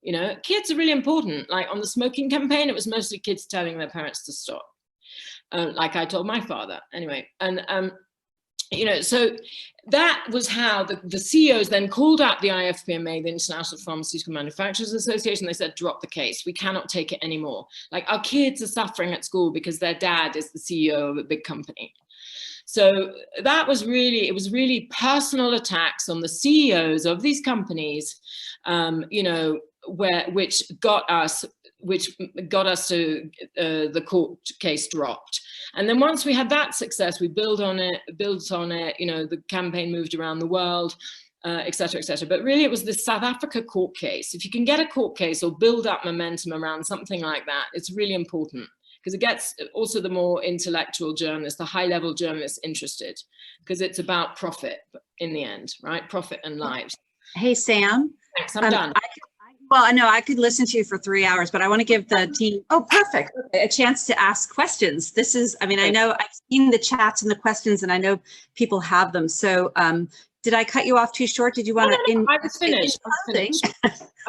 [SPEAKER 2] You know, kids are really important. Like on the smoking campaign, it was mostly kids telling their parents to stop. Like I told my father, anyway. And, you know, so that was how the CEOs then called out the IFPMA, the International Pharmaceutical Manufacturers Association. They said, drop the case. We cannot take it anymore. Like our kids are suffering at school because their dad is the CEO of a big company. So that was really, it was really personal attacks on the CEOs of these companies, you know, which got us to the court case dropped. And then once we had that success, we built on it, you know, the campaign moved around the world, et cetera, et cetera. But really it was this South Africa court case. If you can get a court case or build up momentum around something like that, it's really important, because it gets also the more intellectual journalists, the high level journalists interested, because it's about profit in the end, right? Profit and lives.
[SPEAKER 1] Hey, Sam.
[SPEAKER 2] Thanks, I'm done.
[SPEAKER 1] Well, I know I could listen to you for 3 hours, but I want to give the team, perfect, a chance to ask questions. This is, I mean, I know I've seen the chats and the questions, and I know people have them. So did I cut you off too short? Did you want to?
[SPEAKER 2] No, I was finished. I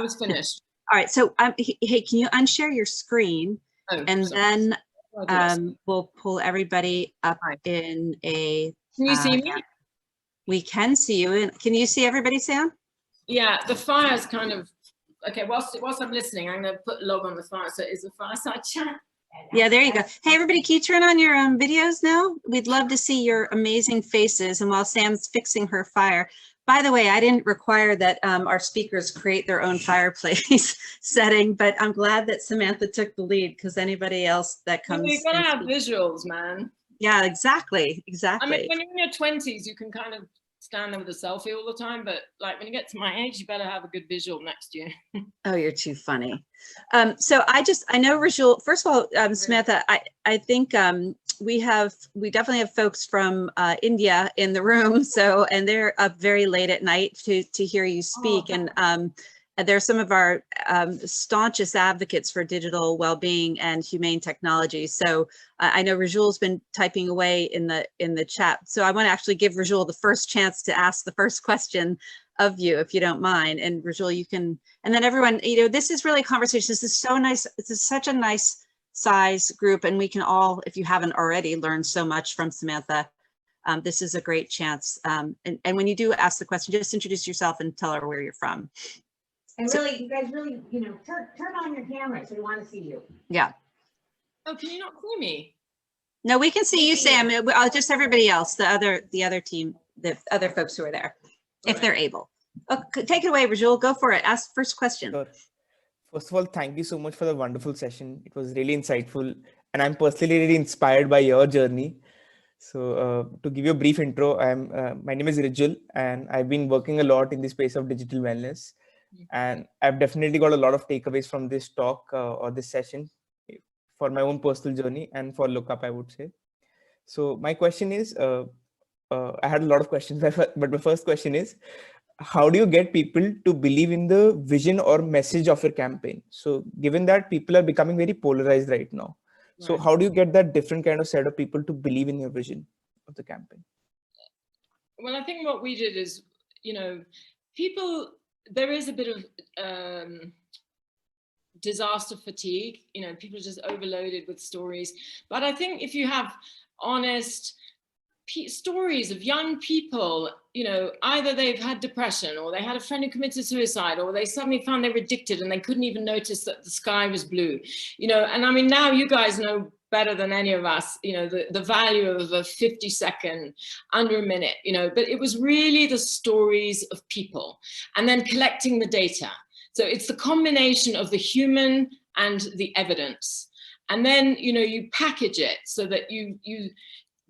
[SPEAKER 2] was finished.
[SPEAKER 1] All right. So hey, can you unshare your screen? And then we'll pull everybody up in a.
[SPEAKER 2] Can you see me?
[SPEAKER 1] We can see you. And can you see everybody, Sam?
[SPEAKER 2] Yeah, the fire's kind of. Okay, whilst I'm listening, I'm going to put log on the fire. So is the fireside chat?
[SPEAKER 1] Yeah, there you go. Hey, everybody, can you turn on your videos now? We'd love to see your amazing faces. And while Sam's fixing her fire, by the way, I didn't require that our speakers create their own fireplace setting, but I'm glad that Samantha took the lead, because anybody else that comes.
[SPEAKER 2] You've got to have visuals, man.
[SPEAKER 1] Yeah, exactly.
[SPEAKER 2] I mean, when you're in your 20s, you can kind of stand there with a selfie all the time, but like when you get to my age, you better have a good visual next to you.
[SPEAKER 1] Oh, you're too funny. So I know Rajul, first of all, Samantha, I think we definitely have folks from India in the room. So, and they're up very late at night to hear you speak. And they're some of our staunchest advocates for digital well-being and humane technology. So I know Rajul's been typing away in the chat. So I want to actually give Rajul the first chance to ask the first question of you, if you don't mind. And Rajul, you can, and then everyone, you know, this is really a conversation. This is so nice. It's such a nice size group, and we can all, if you haven't already, learn so much from Samantha. This is a great chance. And when you do ask the question, just introduce yourself and tell her where you're from.
[SPEAKER 4] And really, you guys really, you know, turn on your cameras. We want to see you.
[SPEAKER 1] Yeah.
[SPEAKER 2] Oh, can you not see me?
[SPEAKER 1] No, we can see you, Sam. Just everybody else, the other team, the other folks who are there, if they're able. Okay, take it away, Rajul. Go for it. Ask first question.
[SPEAKER 5] Sure. First of all, thank you so much for the wonderful session. It was really insightful, and I'm personally really inspired by your journey. So to give you a brief intro, my name is Rajul, and I've been working a lot in the space of digital wellness. And I've definitely got a lot of takeaways from this talk or this session for my own personal journey and for LookUp, I would say. So my question is, I had a lot of questions, but my first question is, how do you get people to believe in the vision or message of your campaign? So given that people are becoming very polarized right now, so how do you get that different kind of set of people to believe in your vision of the campaign?
[SPEAKER 2] Well, I think what we did is, you know, there is a bit of disaster fatigue, you know, people are just overloaded with stories. But I think if you have honest stories of young people, you know, either they've had depression, or they had a friend who committed suicide, or they suddenly found they were addicted and they couldn't even notice that the sky was blue, you know. And I mean, now you guys know better than any of us, you know, the value of a 50-second, under a minute, you know, but it was really the stories of people and then collecting the data. So it's the combination of the human and the evidence. And then, you know, you package it so that you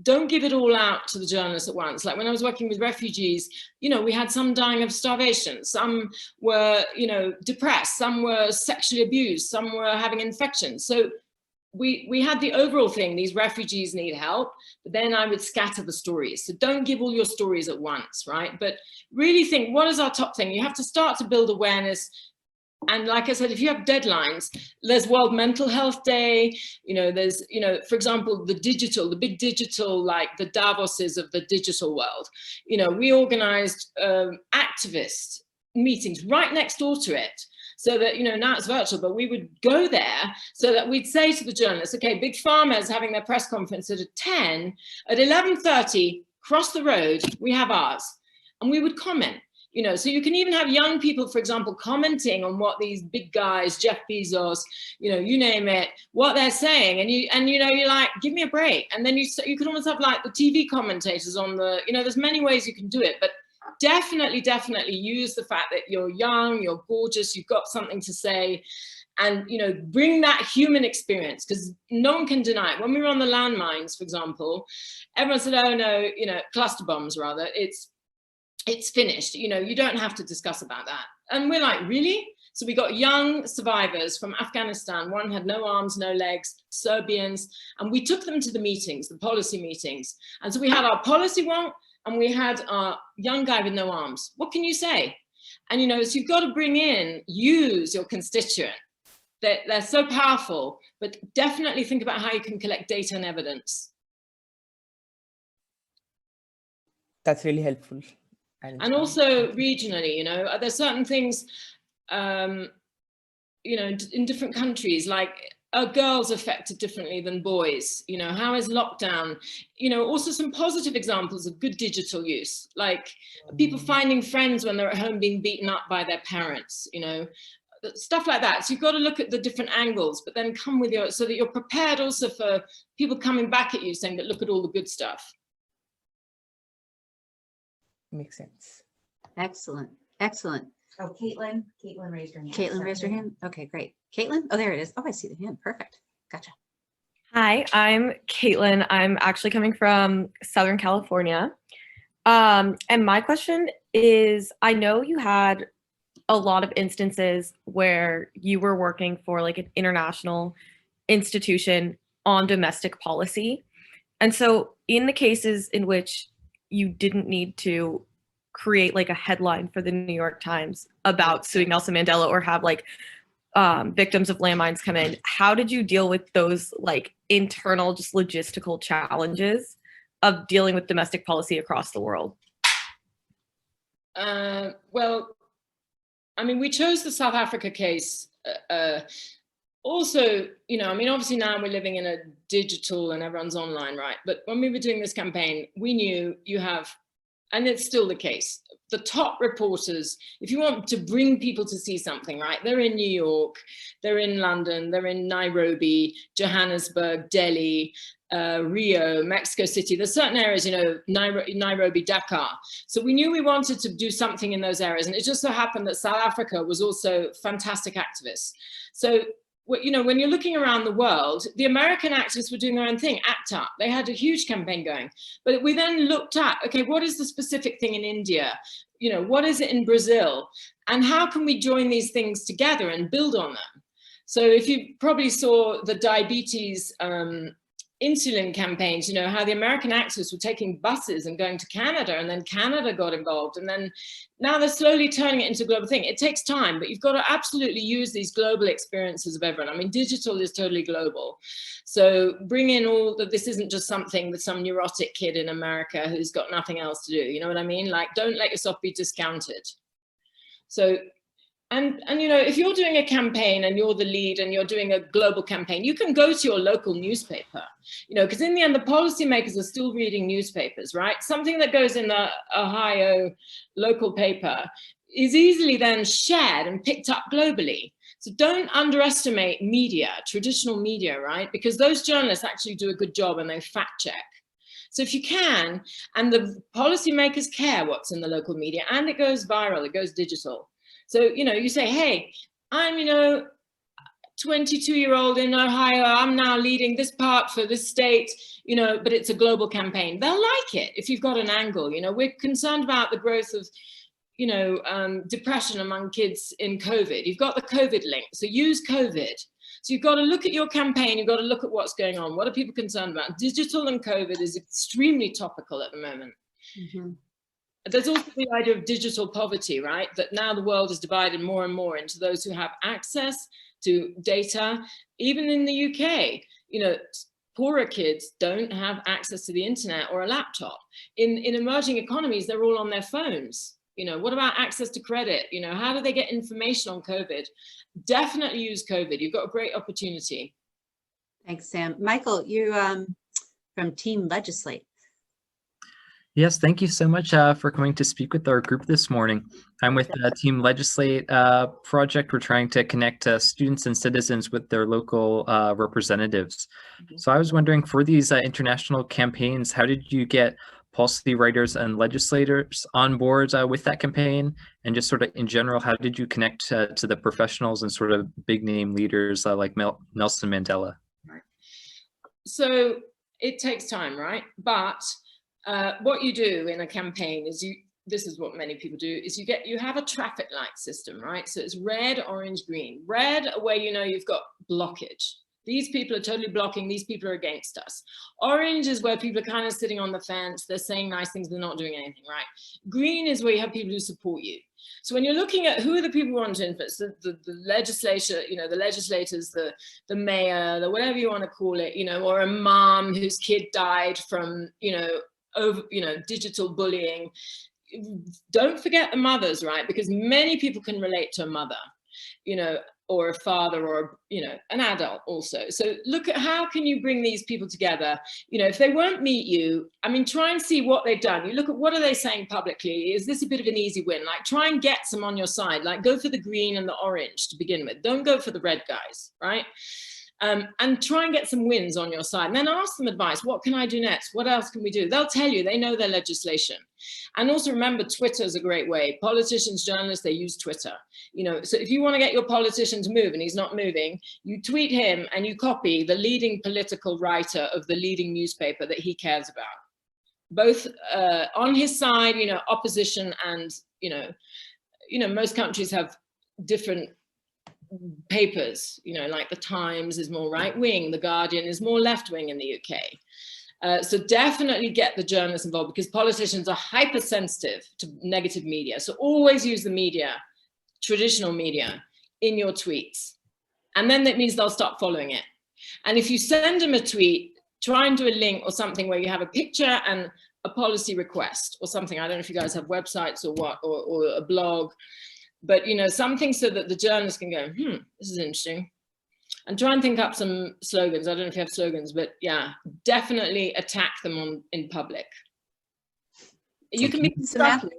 [SPEAKER 2] don't give it all out to the journalists at once. Like when I was working with refugees, you know, we had some dying of starvation, some were, you know, depressed, some were sexually abused, some were having infections. So we had the overall thing, these refugees need help, but then I would scatter the stories. So don't give all your stories at once, right? But really think, what is our top thing? You have to start to build awareness. And like I said, if you have deadlines, there's World Mental Health Day, you know, there's, you know, for example, the big digital, like the Davoses of the digital world, you know, we organized activist meetings right next door to it. So that, you know, now it's virtual, but we would go there so that we'd say to the journalists, okay, Big Pharma is having their press conference at 10, at 11:30, cross the road, we have ours. And we would comment. You know, so you can even have young people, for example, commenting on what these big guys, Jeff Bezos, you know, you name it, what they're saying, and you know, you're like, give me a break. And then you can almost have like the TV commentators on the, you know, there's many ways you can do it, but definitely use the fact that you're young, you're gorgeous, you've got something to say, and, you know, bring that human experience, because no one can deny it. When we were on the landmines, for example, everyone said, oh no, you know, cluster bombs rather, it's finished, you know, you don't have to discuss about that. And we're like, really? So we got young survivors from Afghanistan. One had no arms, no legs, Serbians, and we took them to the meetings, the policy meetings. And so we had our policy one, and we had our young guy with no arms. What can you say? And, you know, so you've got to bring in, use your constituent. They're so powerful, but definitely think about how you can collect data and evidence.
[SPEAKER 5] That's really helpful.
[SPEAKER 2] And also regionally, you know, there's certain things, you know, in different countries, like are girls affected differently than boys? You know, how is lockdown? You know, also some positive examples of good digital use, like people finding friends when they're at home being beaten up by their parents, you know, stuff like that. So you've got to look at the different angles, but then come with your, so that you're prepared also for people coming back at you saying that look at all the good stuff.
[SPEAKER 5] Makes sense.
[SPEAKER 1] Excellent. Excellent.
[SPEAKER 4] Oh, Caitlin raised her hand.
[SPEAKER 1] Caitlin raised her hand. Okay, great. Caitlin. Oh, there it is. Oh, I see the hand. Perfect. Gotcha.
[SPEAKER 6] Hi, I'm Caitlin. I'm actually coming from Southern California. And my question is, I know you had a lot of instances where you were working for like an international institution on domestic policy. And so in the cases in which you didn't need to create like a headline for the New York Times about suing Nelson Mandela or have like victims of landmines come in, how did you deal with those like internal, just logistical challenges of dealing with domestic policy across the world?
[SPEAKER 2] Well, I mean, we chose the South Africa case. Also, you know, I mean, obviously now we're living in a digital and everyone's online, right? But when we were doing this campaign, we knew you have, and it's still the case, the top reporters, if you want to bring people to see something, right? They're in New York, they're in London, they're in Nairobi, Johannesburg, Delhi, Rio, Mexico City. There's certain areas, you know, Nairobi, Dakar. So we knew we wanted to do something in those areas. And it just so happened that South Africa was also fantastic activists. So, you know, when you're looking around the world, the American activists were doing their own thing, ACT UP. They had a huge campaign going. But we then looked at, okay, what is the specific thing in India? You know, what is it in Brazil? And how can we join these things together and build on them? So if you probably saw the diabetes insulin campaigns, you know, how the American activists were taking buses and going to Canada, and then Canada got involved, and then now they're slowly turning it into a global thing. It takes time, but you've got to absolutely use these global experiences of everyone. I mean, digital is totally global. So bring in all that. This isn't just something with some neurotic kid in America who's got nothing else to do. You know what I mean? Like, don't let yourself be discounted. So, and you know, if you're doing a campaign and you're the lead and you're doing a global campaign, you can go to your local newspaper, you know, because in the end, the policymakers are still reading newspapers, right? Something that goes in the Ohio local paper is easily then shared and picked up globally. So don't underestimate media, traditional media, right? Because those journalists actually do a good job and they fact check. So if you can, and the policymakers care what's in the local media, and it goes viral, it goes digital. So, you know, you say, hey, I'm, you know, 22-year-old in Ohio, I'm now leading this part for this state, you know, but it's a global campaign. They'll like it if you've got an angle. You know, we're concerned about the growth of, you know, depression among kids in COVID. You've got the COVID link, so use COVID. So you've got to look at your campaign, you've got to look at what's going on. What are people concerned about? Digital and COVID is extremely topical at the moment.
[SPEAKER 1] Mm-hmm.
[SPEAKER 2] There's also the idea of digital poverty, right? That now the world is divided more and more into those who have access to data. Even in the UK, you know, poorer kids don't have access to the internet or a laptop. In emerging economies, they're all on their phones. You know, what about access to credit? You know, how do they get information on COVID? Definitely use COVID. You've got a great opportunity.
[SPEAKER 1] Thanks, Sam. Michael, you from Team Legislate.
[SPEAKER 7] Yes, thank you so much for coming to speak with our group this morning. I'm with the Team Legislate project. We're trying to connect students and citizens with their local representatives. So I was wondering, for these international campaigns, how did you get policy writers and legislators on board with that campaign? And just sort of in general, how did you connect to the professionals and sort of big name leaders like Nelson Mandela?
[SPEAKER 2] Right. So it takes time, right? But what you do in a campaign is this is what many people do, is you have a traffic light system, right? So it's red, orange, green. Red, where you know you've got blockage. These people are totally blocking, these people are against us. Orange is where people are kind of sitting on the fence, they're saying nice things, they're not doing anything, right? Green is where you have people who support you. So when you're looking at who are the people who want to influence, the legislature, you know, the legislators, the mayor, the whatever you want to call it, you know, or a mom whose kid died from, you know, over, you know, digital bullying. Don't forget the mothers, right? Because many people can relate to a mother, you know, or a father, or, you know, an adult also. So look at how can you bring these people together? You know, if they won't meet you, I mean, try and see what they've done. You look at what are they saying publicly? Is this a bit of an easy win? Like, try and get some on your side. Like, go for the green and the orange to begin with. Don't go for the red guys, right? And try and get some wins on your side, and then ask them advice. What can I do next? What else can we do? They'll tell you, they know their legislation. And also remember, Twitter is a great way. Politicians, journalists, they use Twitter. You know, so if you want to get your politician to move and he's not moving, you tweet him and you copy the leading political writer of the leading newspaper that he cares about. Both on his side, you know, opposition, and, you know, most countries have different papers, you know, like the Times is more right-wing, the Guardian is more left-wing in the UK. So definitely get the journalists involved, because politicians are hypersensitive to negative media. So always use the media, traditional media, in your tweets. And then that means they'll stop following it. And if you send them a tweet, try and do a link or something where you have a picture and a policy request or something. I don't know if you guys have websites or what, or a blog. But, you know, something so that the journalist can go, this is interesting. And try and think up some slogans. I don't know if you have slogans, but yeah, definitely attack them in public. You can be constructive,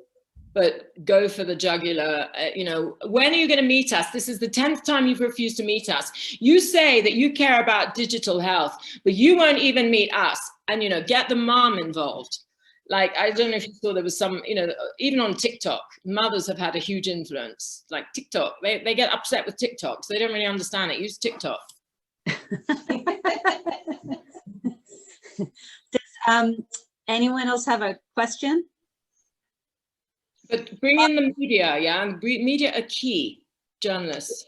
[SPEAKER 2] but go for the jugular. You know, when are you going to meet us? This is the 10th time you've refused to meet us. You say that you care about digital health, but you won't even meet us. And, you know, get the mom involved. Like, I don't know if you saw, there was some, you know, even on TikTok, mothers have had a huge influence. Like TikTok, they get upset with TikTok, so they don't really understand it. Use TikTok.
[SPEAKER 1] Does anyone else have a question?
[SPEAKER 2] But bring in the media, yeah? And media are key, journalists.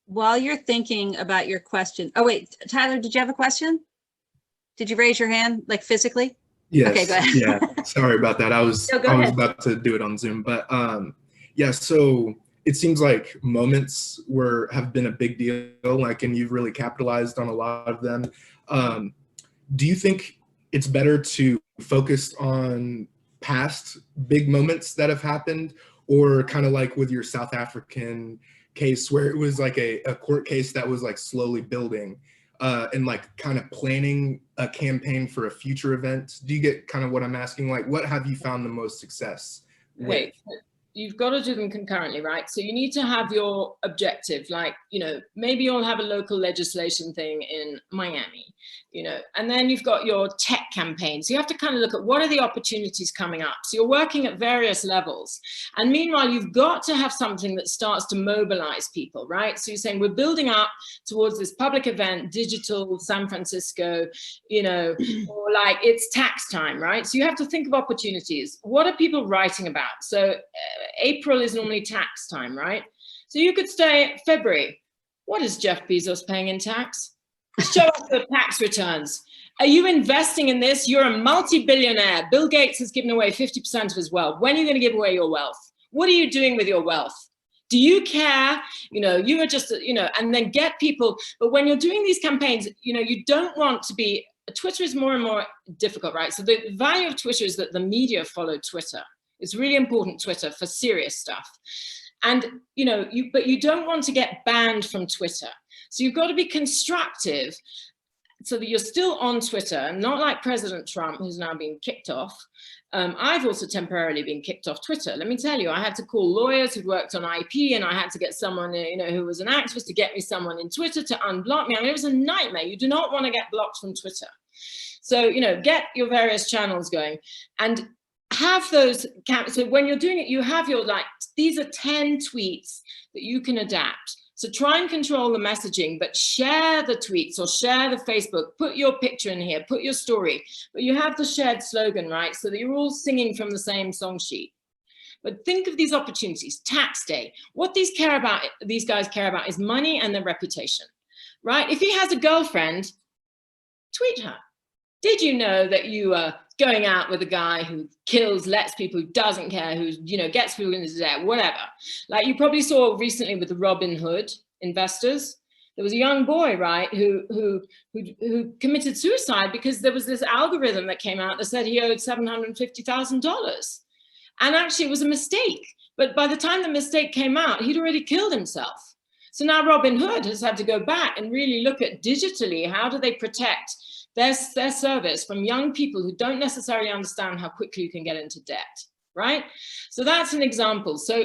[SPEAKER 1] While you're thinking about your question, oh wait, Tyler, did you have a question? Did you raise your hand, like physically?
[SPEAKER 8] Yes.
[SPEAKER 1] Okay, go ahead.
[SPEAKER 8] Yeah. Sorry about that. I was about to do it on Zoom, but yeah. So it seems like moments have been a big deal, like, and you've really capitalized on a lot of them. Do you think it's better to focus on past big moments that have happened, or kind of like with your South African case where it was like a court case that was like slowly building? And like kind of planning a campaign for a future event? Do you get kind of what I'm asking? Like, what have you found the most success with?
[SPEAKER 2] Wait, you've got to do them concurrently, right? So you need to have your objective, like, you know, maybe you'll have a local legislation thing in Miami, you know, and then you've got your tech campaign. So you have to kind of look at what are the opportunities coming up. So you're working at various levels. And meanwhile, you've got to have something that starts to mobilize people, right? So you're saying we're building up towards this public event, digital San Francisco, you know, or like it's tax time, right? So you have to think of opportunities. What are people writing about? So April is normally tax time, right? So you could say February, what is Jeff Bezos paying in tax? Show us the tax returns. Are you investing in this? You're a multi-billionaire. Bill Gates has given away 50% of his wealth. When are you going to give away your wealth? What are you doing with your wealth? Do you care? You know, you are just, you know, and then get people. But when you're doing these campaigns, you know, you don't want to be, Twitter is more and more difficult, right? So the value of Twitter is that the media follow Twitter. It's really important, Twitter, for serious stuff. And, you know, but you don't want to get banned from Twitter. So you've got to be constructive so that you're still on Twitter, and not like President Trump, who's now been kicked off. I've also temporarily been kicked off Twitter. Let me tell you, I had to call lawyers who'd worked on IP, and I had to get someone, you know, who was an activist to get me someone in Twitter to unblock me. I mean, it was a nightmare. You do not want to get blocked from Twitter. So, you know, get your various channels going and have those. So when you're doing it, you have your, like, these are 10 tweets that you can adapt. So try and control the messaging, but share the tweets or share the Facebook, put your picture in here, put your story, but you have the shared slogan, right? So that you're all singing from the same song sheet. But think of these opportunities. Tax day. What these guys care about is money and their reputation, right? If he has a girlfriend, tweet her. Did you know that you are going out with a guy who kills, lets people, who doesn't care, who, you know, gets people into debt, whatever? Like you probably saw recently with the Robin Hood investors, there was a young boy, right, who committed suicide because there was this algorithm that came out that said he owed $750,000. And actually it was a mistake. But by the time the mistake came out, he'd already killed himself. So now Robin Hood has had to go back and really look at digitally, how do they protect their service from young people who don't necessarily understand how quickly you can get into debt, right? So that's an example. So,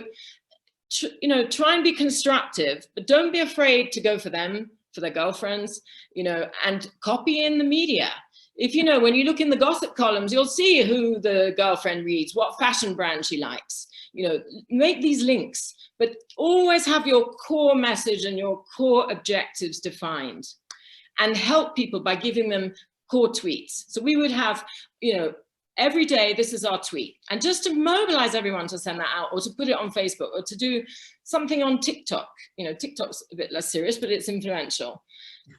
[SPEAKER 2] you know, try and be constructive, but don't be afraid to go for them, for their girlfriends, you know, and copy in the media. If, you know, when you look in the gossip columns, you'll see who the girlfriend reads, what fashion brand she likes, you know, make these links, but always have your core message and your core objectives defined. And help people by giving them core tweets. So we would have, you know, every day, this is our tweet. And just to mobilize everyone to send that out or to put it on Facebook or to do something on TikTok. You know, TikTok's a bit less serious, but it's influential.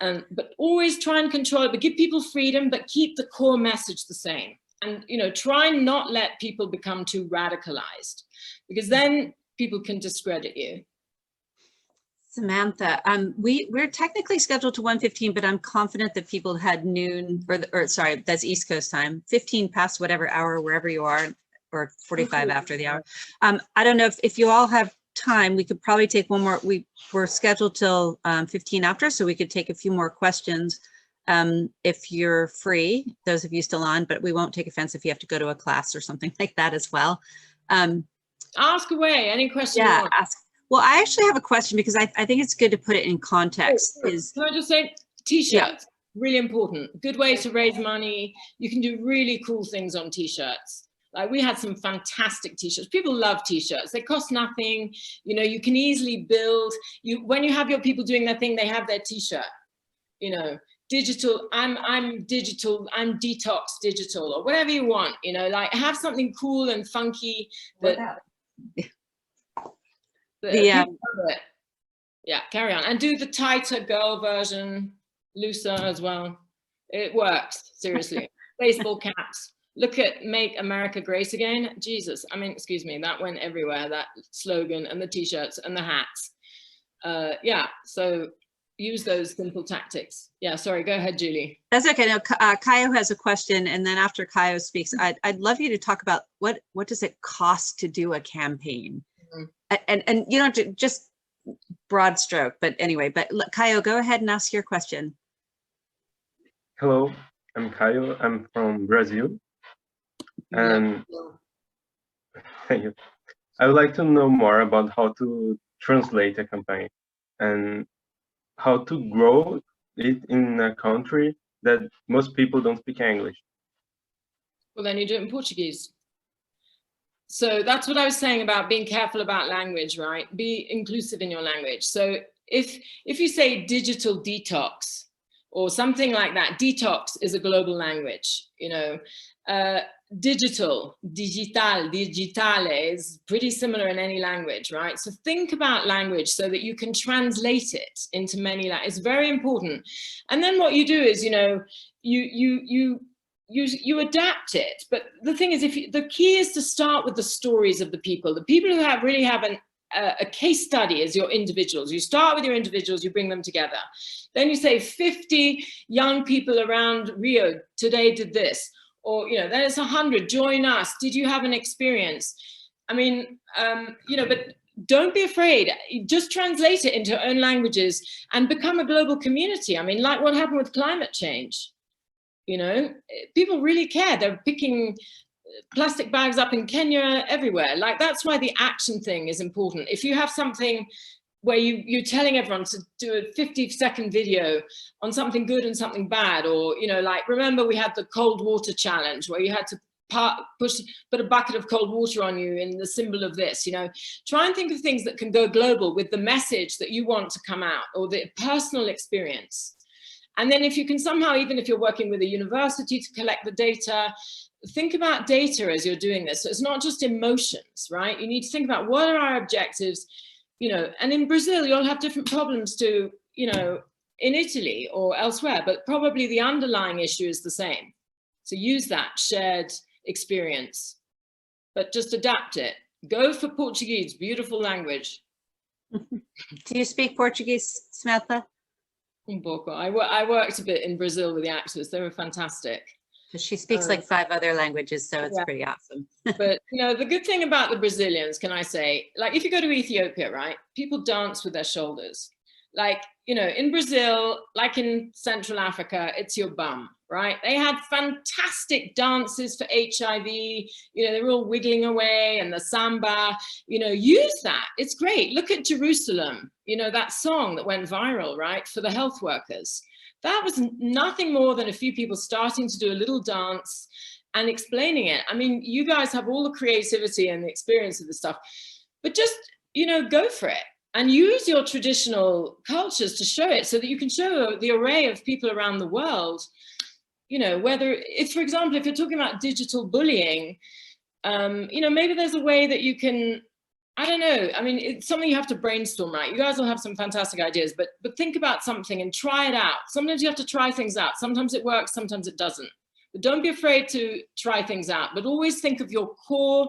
[SPEAKER 2] But always try and control it, but give people freedom, but keep the core message the same. And, you know, try and not let people become too radicalized because then people can discredit you.
[SPEAKER 1] Samantha, we're technically scheduled to 1:15, but I'm confident that people had noon, or sorry, that's East Coast time, 15 past whatever hour, wherever you are, or 45 after the hour. I don't know if you all have time, we could probably take one more. We're scheduled till 15 after, so we could take a few more questions if you're free, those of you still on, but we won't take offense if you have to go to a class or something like that as well.
[SPEAKER 2] Ask away, any question
[SPEAKER 1] yeah,
[SPEAKER 2] you want.
[SPEAKER 1] ask. Well, I actually have a question because I think it's good to put it in context.
[SPEAKER 2] Can I just say, t-shirts, yeah. Really important. Good way to raise money. You can do really cool things on t-shirts. Like we had some fantastic t-shirts. People love t-shirts. They cost nothing. You know, you can easily build. When you have your people doing their thing, they have their t-shirt. You know, digital. I'm digital. I'm detox digital, or whatever you want. You know, like have something cool and funky that. Yeah, carry on and do the tighter girl version, looser as well. It works, seriously. Baseball caps. Look at Make America Great Again. Jesus, I mean, excuse me, that went everywhere, that slogan, and the t-shirts and the hats. Yeah, so use those simple tactics. Yeah, sorry, go ahead, Julie.
[SPEAKER 1] That's okay. Now, Kaio has a question, and then after Kaio speaks, I'd love you to talk about what does it cost to do a campaign? And you know, just broad stroke, but anyway, but Kaio, go ahead and ask your question.
[SPEAKER 9] Hello, I'm Kaio. I'm from Brazil. And thank you. I would like to know more about how to translate a campaign and how to grow it in a country that most people don't speak English.
[SPEAKER 2] Well, then you do it in Portuguese. So that's what I was saying about being careful about language, right? Be inclusive in your language. So if you say digital detox or something like that, detox is a global language, you know. Digital, digitale is pretty similar in any language, right? So think about language so that you can translate it into many languages. It's very important. And then what you do is, you know, you adapt it. But the thing is, the key is to start with the stories of the people who really have a case study as your individuals. You start with your individuals, you bring them together. Then you say 50 young people around Rio today did this. Or, you know, then it's 100, join us. Did you have an experience? I mean, you know, but don't be afraid. Just translate it into your own languages and become a global community. I mean, like what happened with climate change. You know, people really care. They're picking plastic bags up in Kenya, everywhere. Like, that's why the action thing is important. If you have something where you're telling everyone to do a 50-second video on something good and something bad, or, you know, like, remember we had the cold water challenge where you had to put a bucket of cold water on you in the symbol of this, you know. Try and think of things that can go global with the message that you want to come out, or the personal experience. And then if you can somehow, even if you're working with a university to collect the data, think about data as you're doing this. So it's not just emotions, right? You need to think about what are our objectives, you know. And in Brazil, you'll have different problems to, you know, in Italy or elsewhere, but probably the underlying issue is the same. So use that shared experience, but just adapt it. Go for Portuguese, beautiful language.
[SPEAKER 1] Do you speak Portuguese, Samantha?
[SPEAKER 2] Un pouco. I worked a bit in Brazil with the actors. They were fantastic.
[SPEAKER 1] Because she speaks like 5 other languages, so it's pretty awesome.
[SPEAKER 2] But, you know, the good thing about the Brazilians, can I say, like, if you go to Ethiopia, right, people dance with their shoulders. Like, you know, in Brazil, like in Central Africa, it's your bum, right? They had fantastic dances for HIV. You know, they were all wiggling away, and the samba, you know, use that. It's great. Look at Jerusalem, you know, that song that went viral, right, for the health workers. That was nothing more than a few people starting to do a little dance and explaining it. I mean, you guys have all the creativity and the experience of this stuff, but just, you know, go for it. And use your traditional cultures to show it, so that you can show the array of people around the world, you know, whether if, for example, if you're talking about digital bullying, you know, maybe there's a way that you can, I don't know. I mean, it's something you have to brainstorm, right? You guys will have some fantastic ideas, but think about something and try it out. Sometimes you have to try things out. Sometimes it works, sometimes it doesn't. But don't be afraid to try things out, but always think of your core,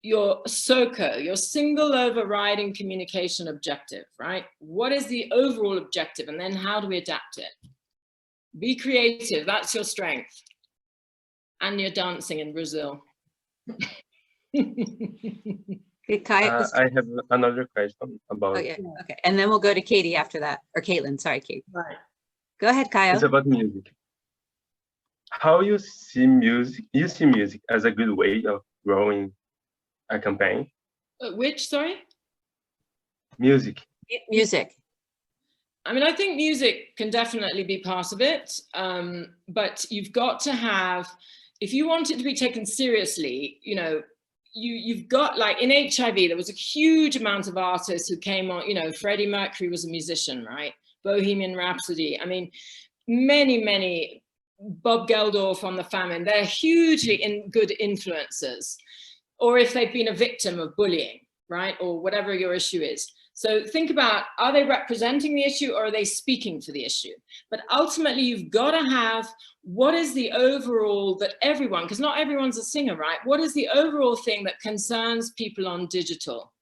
[SPEAKER 2] your SOCO, your single overriding communication objective, right? What is the overall objective? And then how do we adapt it? Be creative, that's your strength. And you're dancing in Brazil.
[SPEAKER 9] I have another question about.
[SPEAKER 1] Oh, yeah. Okay, and then we'll go to Katie after that, or Caitlin. Sorry, Katie.
[SPEAKER 2] Right.
[SPEAKER 1] Go ahead, Kyle.
[SPEAKER 9] It's about music. How you see music? You see music as a good way of growing a campaign?
[SPEAKER 2] Which, sorry?
[SPEAKER 9] Music.
[SPEAKER 1] Music.
[SPEAKER 2] I mean, I think music can definitely be part of it, but you've got to have, if you want it to be taken seriously, you know, you've got, like in HIV, there was a huge amount of artists who came on, you know, Freddie Mercury was a musician, right? Bohemian Rhapsody. I mean, many, Bob Geldof on The Famine, they're hugely good influencers. Or if they've been a victim of bullying, right? Or whatever your issue is. So think about, are they representing the issue or are they speaking for the issue? But ultimately, you've got to have, what is the overall that everyone, because not everyone's a singer, right? What is the overall thing that concerns people on digital?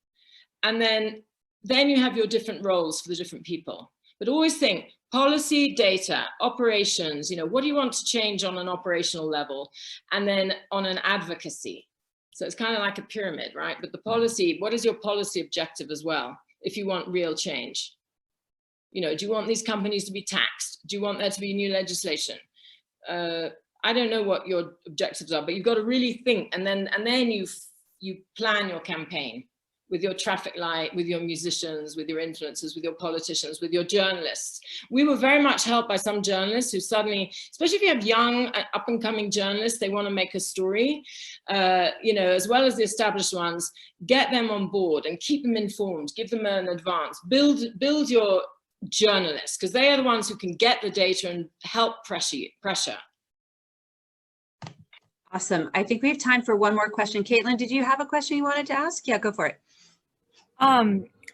[SPEAKER 2] And then you have your different roles for the different people. But always think, policy, data, operations, you know, what do you want to change on an operational level? And then on an advocacy. So it's kind of like a pyramid, right? But the policy, what is your policy objective as well? If you want real change, you know, do you want these companies to be taxed? Do you want there to be new legislation? I don't know what your objectives are, but you've got to really think, and then you you plan your campaign with your traffic light, with your musicians, with your influencers, with your politicians, with your journalists. We were very much helped by some journalists who suddenly, especially if you have young up and coming journalists, they want to make a story, you know, as well as the established ones, get them on board and keep them informed, give them an advance, build your journalists, because they are the ones who can get the data and help pressure.
[SPEAKER 1] Awesome. I think we have time for one more question. Caitlin, did you have a question you wanted to ask? Yeah, go for it.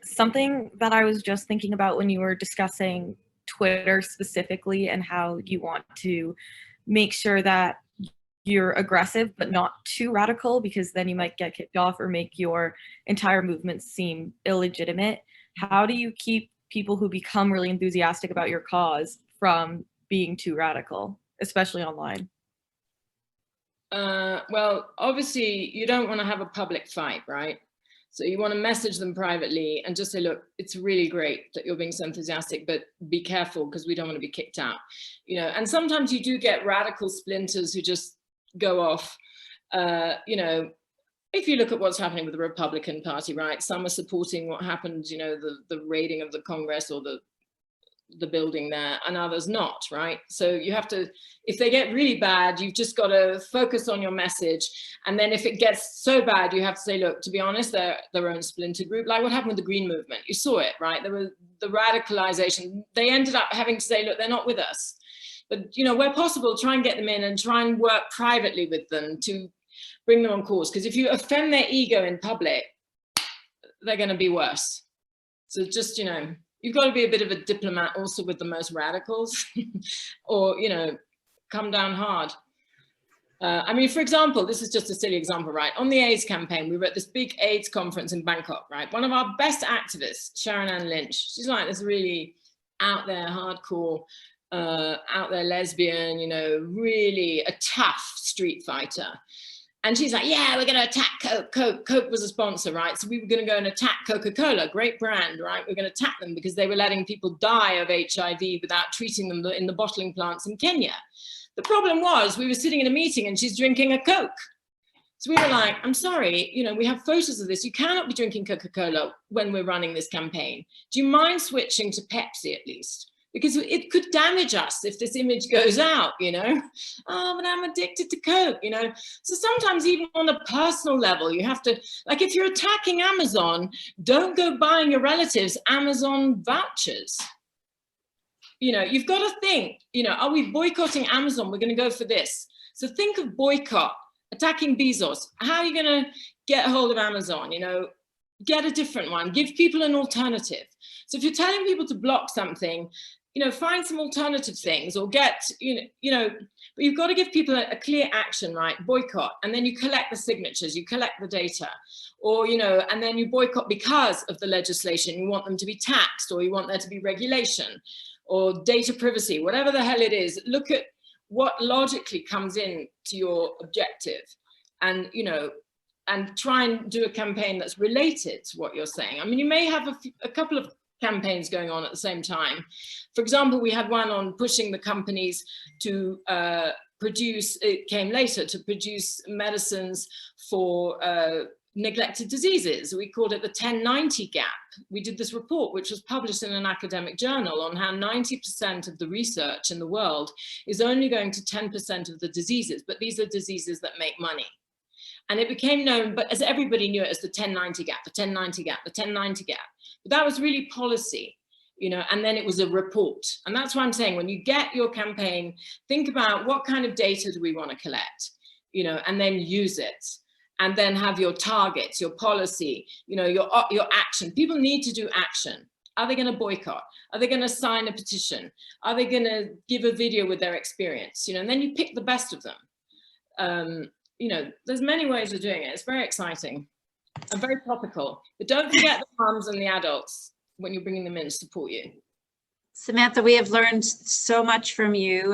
[SPEAKER 6] Something that I was just thinking about when you were discussing Twitter specifically and how you want to make sure that you're aggressive but not too radical, because then you might get kicked off or make your entire movement seem illegitimate. How do you keep people who become really enthusiastic about your cause from being too radical, especially online?
[SPEAKER 2] Well, obviously you don't want to have a public fight, right? So you want to message them privately and just say, look, it's really great that you're being so enthusiastic, but be careful because we don't want to be kicked out. You know, and sometimes you do get radical splinters who just go off. You know, if you look at what's happening with the Republican Party, right? Some are supporting what happened, you know, the raiding of the Congress or the building there, and others not, right? So you have to, if they get really bad, you've just got to focus on your message. And then if it gets so bad, you have to say, look, to be honest, they're their own splinter group. Like what happened with the Green Movement, you saw it, right? There was the radicalization. They ended up having to say, look, they're not with us. But, you know, where possible, try and get them in and try and work privately with them to bring them on course. Because if you offend their ego in public, they're going to be worse. So just, you know, you've got to be a bit of a diplomat also with the most radicals or, you know, come down hard. I mean, for example, this is just a silly example, right? On the AIDS campaign, we were at this big AIDS conference in Bangkok, right? One of our best activists, Sharon Ann Lynch, she's like this really out there, hardcore, out there lesbian, you know, really a tough street fighter. And she's like, yeah, we're going to attack Coke. Coke was a sponsor, right? So we were going to go and attack Coca-Cola, great brand, right? We're going to attack them because they were letting people die of HIV without treating them in the bottling plants in Kenya. The problem was we were sitting in a meeting and she's drinking a Coke. So we were like, I'm sorry, you know, we have photos of this. You cannot be drinking Coca-Cola when we're running this campaign. Do you mind switching to Pepsi at least? Because it could damage us if this image goes out, you know? Oh, but I'm addicted to Coke, you know? So sometimes even on a personal level, you have to, like if you're attacking Amazon, don't go buying your relatives Amazon vouchers. You know, you've got to think, you know, are we boycotting Amazon? We're going to go for this. So think of boycott, attacking Bezos. How are you going to get a hold of Amazon? You know, get a different one, give people an alternative. So if you're telling people to block something, you know, find some alternative things or get, you know, but you've got to give people a clear action, right? Boycott, and then you collect the signatures, you collect the data, or, you know, and then you boycott because of the legislation. You want them to be taxed, or you want there to be regulation or data privacy, whatever the hell it is. Look at what logically comes in to your objective and, you know, and try and do a campaign that's related to what you're saying. I mean, you may have a couple of campaigns going on at the same time. For example, we had one on pushing the companies to produce, it came later, to produce medicines for neglected diseases. We called it the 1090 gap. We did this report, which was published in an academic journal, on how 90% of the research in the world is only going to 10% of the diseases, but these are diseases that make money. And it became known, but as everybody knew it as the 1090 gap, the 1090 gap, the 1090 gap. But that was really policy, you know, and then it was a report. And that's why I'm saying, when you get your campaign, think about what kind of data do we want to collect, you know, and then use it. And then have your targets, your policy, you know, your action. People need to do action. Are they going to boycott? Are they going to sign a petition? Are they going to give a video with their experience? You know, and then you pick the best of them. You know, there's many ways of doing it. It's very exciting and very topical. But don't forget the moms and the adults when you're bringing them in to support you.
[SPEAKER 1] Samantha, we have learned so much from you.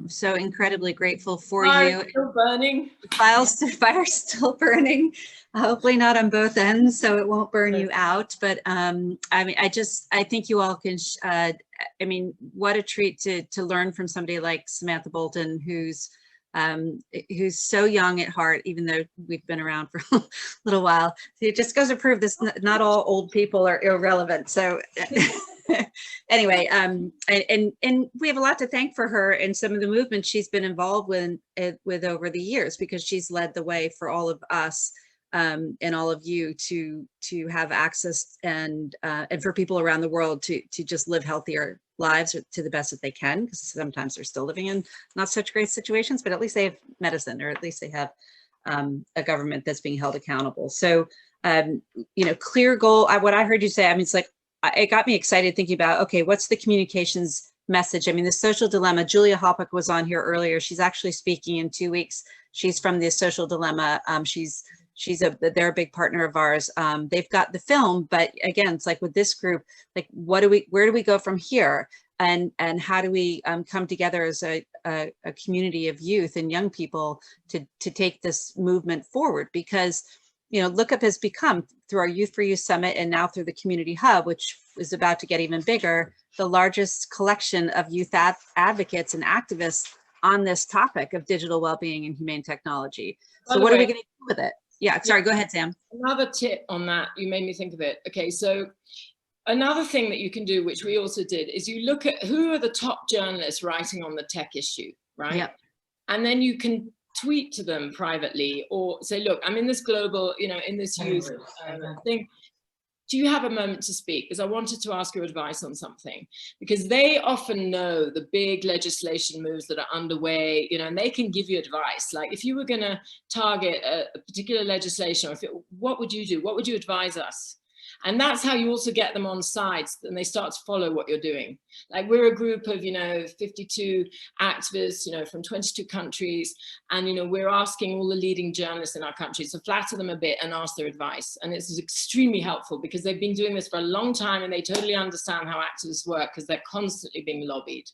[SPEAKER 1] So incredibly grateful for you.
[SPEAKER 2] Still burning.
[SPEAKER 1] Fire's still burning. Hopefully not on both ends, so it won't burn you out. But I mean, I think you all can. I mean, what a treat to learn from somebody like Samantha Bolton, who's who's so young at heart, even though we've been around for a little while. It just goes to prove this, not all old people are irrelevant. So anyway, and we have a lot to thank for her and some of the movements she's been involved with over the years, because she's led the way for all of us and all of you to have access and for people around the world to just live healthier lives to the best that they can, because sometimes they're still living in not such great situations, but at least they have medicine, or at least they have a government that's being held accountable. So, you know, clear goal. What I heard you say, I mean, it's like, it got me excited thinking about, okay, what's the communications message? I mean, the social dilemma, Julia Hoppeck was on here earlier. She's actually speaking in 2 weeks. She's from the social dilemma. They're a big partner of ours. They've got the film, but again, it's like with this group, like where do we go from here? And how do we come together as a community of youth and young people to take this movement forward? Because, you know, LookUp has become, through our Youth for Youth Summit and now through the Community Hub, which is about to get even bigger, the largest collection of youth advocates and activists on this topic of digital well-being and humane technology. So what are we going to do with it? Yeah, sorry, go ahead, Sam.
[SPEAKER 2] Another tip on that, you made me think of it. Okay, so another thing that you can do, which we also did, is you look at who are the top journalists writing on the tech issue, right? Yep. And then you can tweet to them privately or say, look, I'm in this global, you know, in this youth thing. Do you have a moment to speak? Because I wanted to ask your advice on something, because they often know the big legislation moves that are underway, you know, and they can give you advice. Like if you were going to target a particular legislation, or what would you do? What would you advise us? And that's how you also get them on sides, and they start to follow what you're doing. Like we're a group of, you know, 52 activists, you know, from 22 countries. And, you know, we're asking all the leading journalists in our country to flatter them a bit and ask their advice. And this is extremely helpful because they've been doing this for a long time and they totally understand how activists work, because they're constantly being lobbied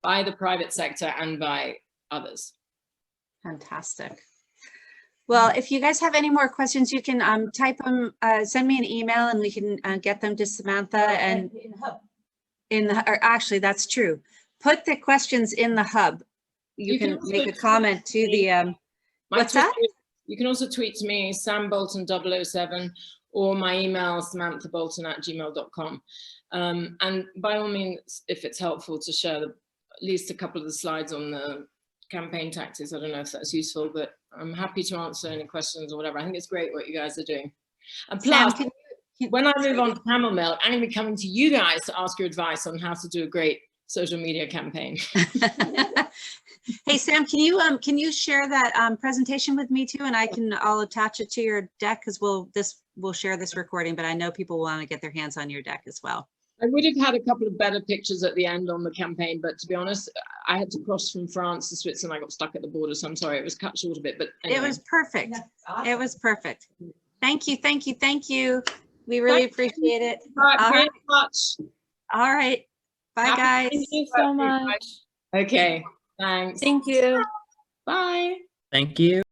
[SPEAKER 2] by the private sector and by others.
[SPEAKER 1] Fantastic. Well, if you guys have any more questions, you can type them, send me an email and we can get them to Samantha and or actually that's true. Put the questions in the hub. You can make a comment to the, what's that?
[SPEAKER 2] You can also tweet to me, Sam Bolton 007, or my email, samanthabolton@gmail.com. And by all means, if it's helpful to share at least a couple of the slides on the campaign tactics, I don't know if that's useful, but I'm happy to answer any questions or whatever. I think it's great what you guys are doing. And plus,
[SPEAKER 1] Sam,
[SPEAKER 2] when I move on to Camel Milk, I'm going to be coming to you guys to ask your advice on how to do a great social media campaign.
[SPEAKER 1] Hey, Sam, can you share that presentation with me too? And I'll attach it to your deck, because we'll share this recording, but I know people want to get their hands on your deck as well.
[SPEAKER 2] I would have had a couple of better pictures at the end on the campaign, but to be honest, I had to cross from France to Switzerland. I got stuck at the border, so I'm sorry, it was cut short a bit, but anyway.
[SPEAKER 1] It was perfect. Awesome. It was perfect. Thank you, thank you, thank you. We really appreciate it.
[SPEAKER 2] Very much.
[SPEAKER 1] All right. Bye, guys.
[SPEAKER 6] Thank you so much.
[SPEAKER 2] Okay, thanks.
[SPEAKER 6] Thank you.
[SPEAKER 2] Bye.
[SPEAKER 7] Thank you.